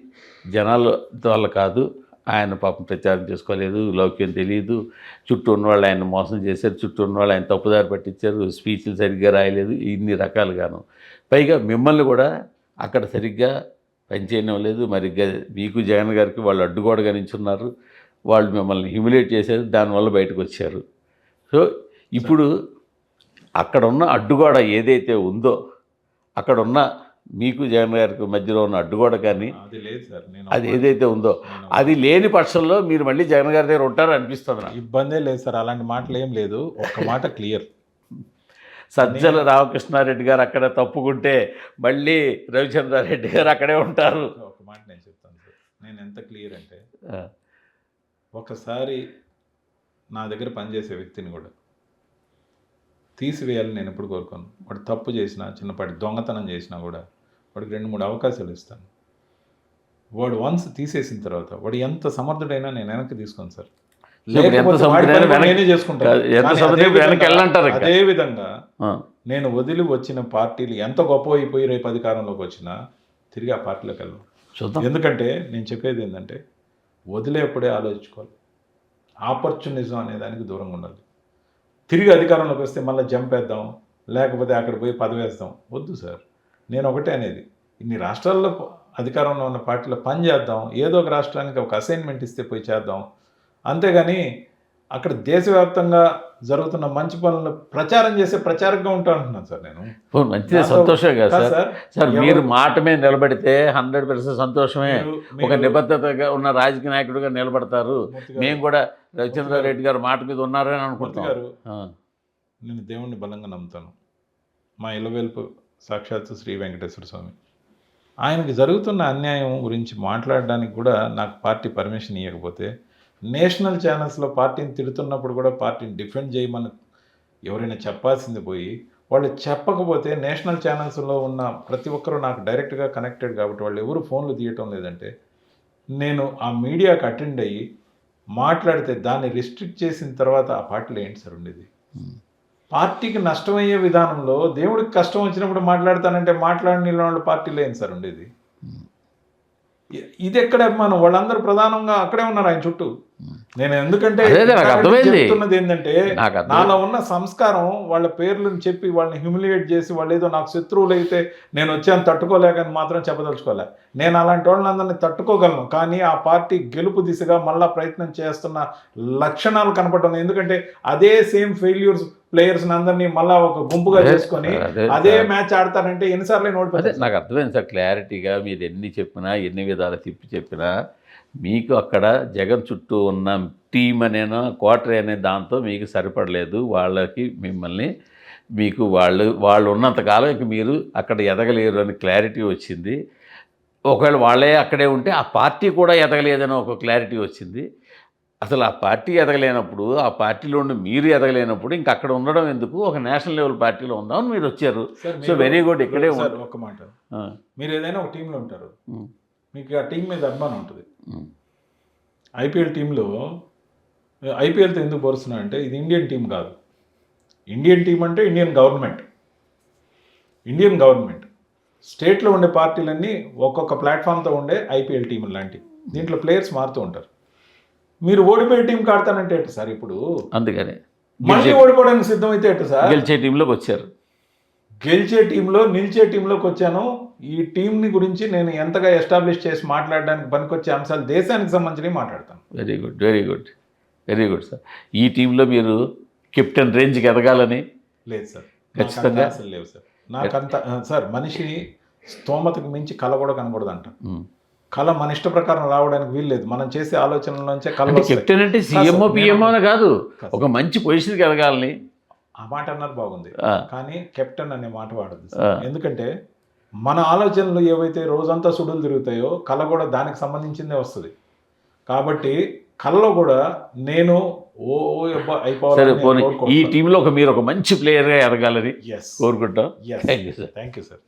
జనాల వల్ల కాదు. ఆయన పాపం ప్రచారం చేసుకోలేదు, లౌక్యం తెలియదు, చుట్టూ ఉన్నవాళ్ళు ఆయన మోసం చేశారు, చుట్టూ ఉన్నవాళ్ళు ఆయన తప్పుదారి పట్టించారు, స్పీచ్లు సరిగ్గా రాయలేదు, ఇన్ని రకాలుగాను. పైగా మిమ్మల్ని కూడా అక్కడ సరిగ్గా పనిచేయడం లేదు. మరిగ్గా మీకు జగన్ గారికి వాళ్ళు అడ్డుగోడగా నించున్నారు, వాళ్ళు మిమ్మల్ని హ్యూమిలేట్ చేశారు, దానివల్ల బయటకు వచ్చారు. సో ఇప్పుడు అక్కడ ఉన్న అడ్డుగోడ ఏదైతే ఉందో, అక్కడ ఉన్న మీకు జగన్ గారికి మధ్యలో ఉన్న అడ్డుగోడ కానీ అది ఏదైతే ఉందో, అది లేని పక్షంలో మీరు మళ్ళీ జగన్ గారి దగ్గర ఉంటారు అనిపిస్తుంది నాకు. ఇబ్బందే లేదు సార్, అలాంటి మాటలు ఏం లేదు. ఒక్క మాట క్లియర్, సజ్జల రామకృష్ణారెడ్డి గారు అక్కడ తప్పుకుంటే మళ్ళీ రవిచంద్రారెడ్డి గారు అక్కడే ఉంటారు. ఒక మాట నేను చెప్తాను సార్, నేను ఎంత క్లియర్ అంటే, ఒకసారి నా దగ్గర పనిచేసే వ్యక్తిని కూడా తీసివేయాలని నేను ఎప్పుడు కోరుకోను. వాడు తప్పు చేసినా, చిన్నపాటి దొంగతనం చేసినా కూడా వాడికి 2-3 అవకాశాలు ఇస్తాను. వాడు వన్స్ తీసేసిన తర్వాత వాడు ఎంత సమర్థుడైనా నేను వెనక్కి తీసుకోను సార్. అదేవిధంగా నేను వదిలి వచ్చిన పార్టీలు ఎంత గొప్ప అయిపోయి రేపు అధికారంలోకి వచ్చినా తిరిగి ఆ పార్టీలోకి వెళ్ళను. ఎందుకంటే నేను చెప్పేది ఏంటంటే, వదిలేప్పుడే ఆలోచించుకోవాలి. ఆపర్చునిజం అనే దానికి దూరంగా ఉండాలి. తిరిగి అధికారంలోకి వస్తే మళ్ళీ జంప్ వేద్దాం, లేకపోతే అక్కడ పోయి పదవి వేస్తాం, వద్దు సార్. నేను ఒకటే అనేది, ఇన్ని రాష్ట్రాల్లో అధికారంలో ఉన్న పార్టీలో పని చేద్దాం, ఏదో ఒక రాష్ట్రానికి ఒక అసైన్మెంట్ ఇస్తే పోయి చేద్దాం. అంతేగాని అక్కడ దేశవ్యాప్తంగా జరుగుతున్న మంచి పనులు ప్రచారం చేసే ప్రచారంగా ఉంటా అంటున్నాను సార్ నేను. మంచిదే, సంతోషమే కదా సార్. సార్ మీరు మాట మీద నిలబడితే 100% సంతోషమే. ఒక నిబద్ధతగా ఉన్న రాజకీయ నాయకుడిగా నిలబడతారు. మేము కూడా రవిచంద్రారెడ్డి గారు మాట మీద ఉన్నారని అనుకుంటున్నారు. నేను దేవుణ్ణి బలంగా నమ్ముతాను. మా ఇలవేల్పు సాక్షాత్తు శ్రీ వెంకటేశ్వర స్వామి, ఆయనకి జరుగుతున్న అన్యాయం గురించి మాట్లాడడానికి కూడా నాకు పార్టీ పర్మిషన్ ఇవ్వకపోతే, నేషనల్ ఛానల్స్లో పార్టీని తిడుతున్నప్పుడు కూడా పార్టీని డిఫెండ్ చేయమని ఎవరైనా చెప్పాల్సింది పోయి, వాళ్ళు చెప్పకపోతే నేషనల్ ఛానల్స్లో ఉన్న ప్రతి ఒక్కరూ నాకు డైరెక్ట్గా కనెక్టెడ్ కాబట్టి వాళ్ళు ఎవరు ఫోన్లు తీయటం లేదంటే, నేను ఆ మీడియాకి అటెండ్ అయ్యి మాట్లాడితే దాన్ని రిస్ట్రిక్ట్ చేసిన తర్వాత ఆ పార్టీలో ఏంటి సార్ ఉండేది? పార్టీకి నష్టమయ్యే విధానంలో దేవుడికి కష్టం వచ్చినప్పుడు మాట్లాడతానంటే మాట్లాడిన వాళ్ళు పార్టీలో ఏం సార్ ఉండేది? ఇది ఎక్కడ అభిమానం? వాళ్ళందరూ ప్రధానంగా అక్కడే ఉన్నారు ఆయన చుట్టూ. నేను ఎందుకంటే చెప్తున్నది ఏంటంటే నాలో ఉన్న సంస్కారం వాళ్ళ పేర్లను చెప్పి వాళ్ళని హ్యూమిలియేట్ చేసి వాళ్ళు ఏదో నాకు శత్రువులు అయితే నేను వచ్చాను తట్టుకోలేకని మాత్రం చెప్పదలుచుకోలే. నేను అలాంటి వాళ్ళందరినీ తట్టుకోగలను, కానీ ఆ పార్టీ గెలుపు దిశగా మళ్ళా ప్రయత్నం చేస్తున్న లక్షణాలు కనపడడం. ఎందుకంటే అదే సేమ్ ఫెయిల్యూర్స్ ప్లేయర్స్ అందరినీ మళ్ళా ఒక గుంపుగా చేసుకొని అదే మ్యాచ్ ఆడతారంటే ఎన్నిసార్లు ఓడిపోతారు? నాకు అర్థమైంది సార్ క్లారిటీగా. మీరు ఎన్ని చెప్పినా ఎన్ని విధాలు తిప్పి చెప్పినా మీకు అక్కడ జగన్ చుట్టూ ఉన్న టీం అనేనా క్వార్టర్ అనే దాంతో మీకు సరిపడలేదు. వాళ్ళకి మిమ్మల్ని మీకు వాళ్ళు ఉన్నంతకాలం ఇంక మీరు అక్కడ ఎదగలేరు అని క్లారిటీ వచ్చింది. ఒకవేళ వాళ్ళే అక్కడే ఉంటే ఆ పార్టీ కూడా ఎదగలేదని ఒక క్లారిటీ వచ్చింది. అసలు ఆ పార్టీ ఎదగలేనప్పుడు, ఆ పార్టీలో ఉండి మీరు ఎదగలేనప్పుడు ఇంక అక్కడ ఉండడం ఎందుకు? ఒక నేషనల్ లెవెల్ పార్టీలో ఉందామని మీరు వచ్చారు. So very good. ఇక్కడే ఒక మాట, మీరు ఏదైనా ఒక టీంలో ఉంటారు, మీకు ఆ టీం మీద అభిమానం ఉంటుంది. ఐపీఎల్ టీంలో ఐపీఎల్తో ఎందుకు పోరుస్తున్నా అంటే ఇది ఇండియన్ టీం కాదు. ఇండియన్ టీం అంటే ఇండియన్ గవర్నమెంట్ స్టేట్లో ఉండే పార్టీలన్నీ ఒక్కొక్క ప్లాట్ఫామ్తో ఉండే ఐపీఎల్ టీం లాంటివి. దీంట్లో ప్లేయర్స్ మారుతూ ఉంటారు. మీరు ఓడిపోయే టీంకి ఆడతానంటే ఎట్టు సార్? ఇప్పుడు అందుకని మళ్ళీ ఓడిపోవడానికి సిద్ధమైతే ఎట్టు సార్? గెలిచే టీంలోకి వచ్చారు. గెలిచే టీంలో నిలిచే టీంలోకి వచ్చాను. ఈ టీంని గురించి నేను ఎంతగా ఎస్టాబ్లిష్ చేసి మాట్లాడడానికి పనికొచ్చే అంశాలు దేశానికి సంబంధించినవి మాట్లాడతాను. Very good, very good, very good sir. ఈ టీంలో మీరు కెప్టెన్ రేంజ్కి ఎదగాలని లేదు సార్, ఖచ్చితంగా అసలు లేవు సార్. నాకంత సార్ మనిషి స్తోమతకు మించి కళ కూడా కనకూడదంట. కళ మన ఇష్ట ప్రకారం రావడానికి వీల్లేదు. మనం చేసే ఆలోచనలోంచే కళ. కెప్టెన్ అంటే సీఎంఓ పిఎంఓ కాదు, ఒక మంచి పొజిషన్కి ఎదగాలని. ఆ మాట అన్నారు బాగుంది, కానీ కెప్టెన్ అనే మాట వాడదు. ఎందుకంటే మన ఆలోచనలు ఏవైతే రోజంతా సుడులు తిరుగుతాయో కళ కూడా దానికి సంబంధించిందే వస్తుంది. కాబట్టి కళలో కూడా నేను అయిపోవాలి. ఈ టీంలో మీరు ఒక మంచి ప్లేయర్గా ఎదగాలని కోరుకుంటాం. Thank you sir.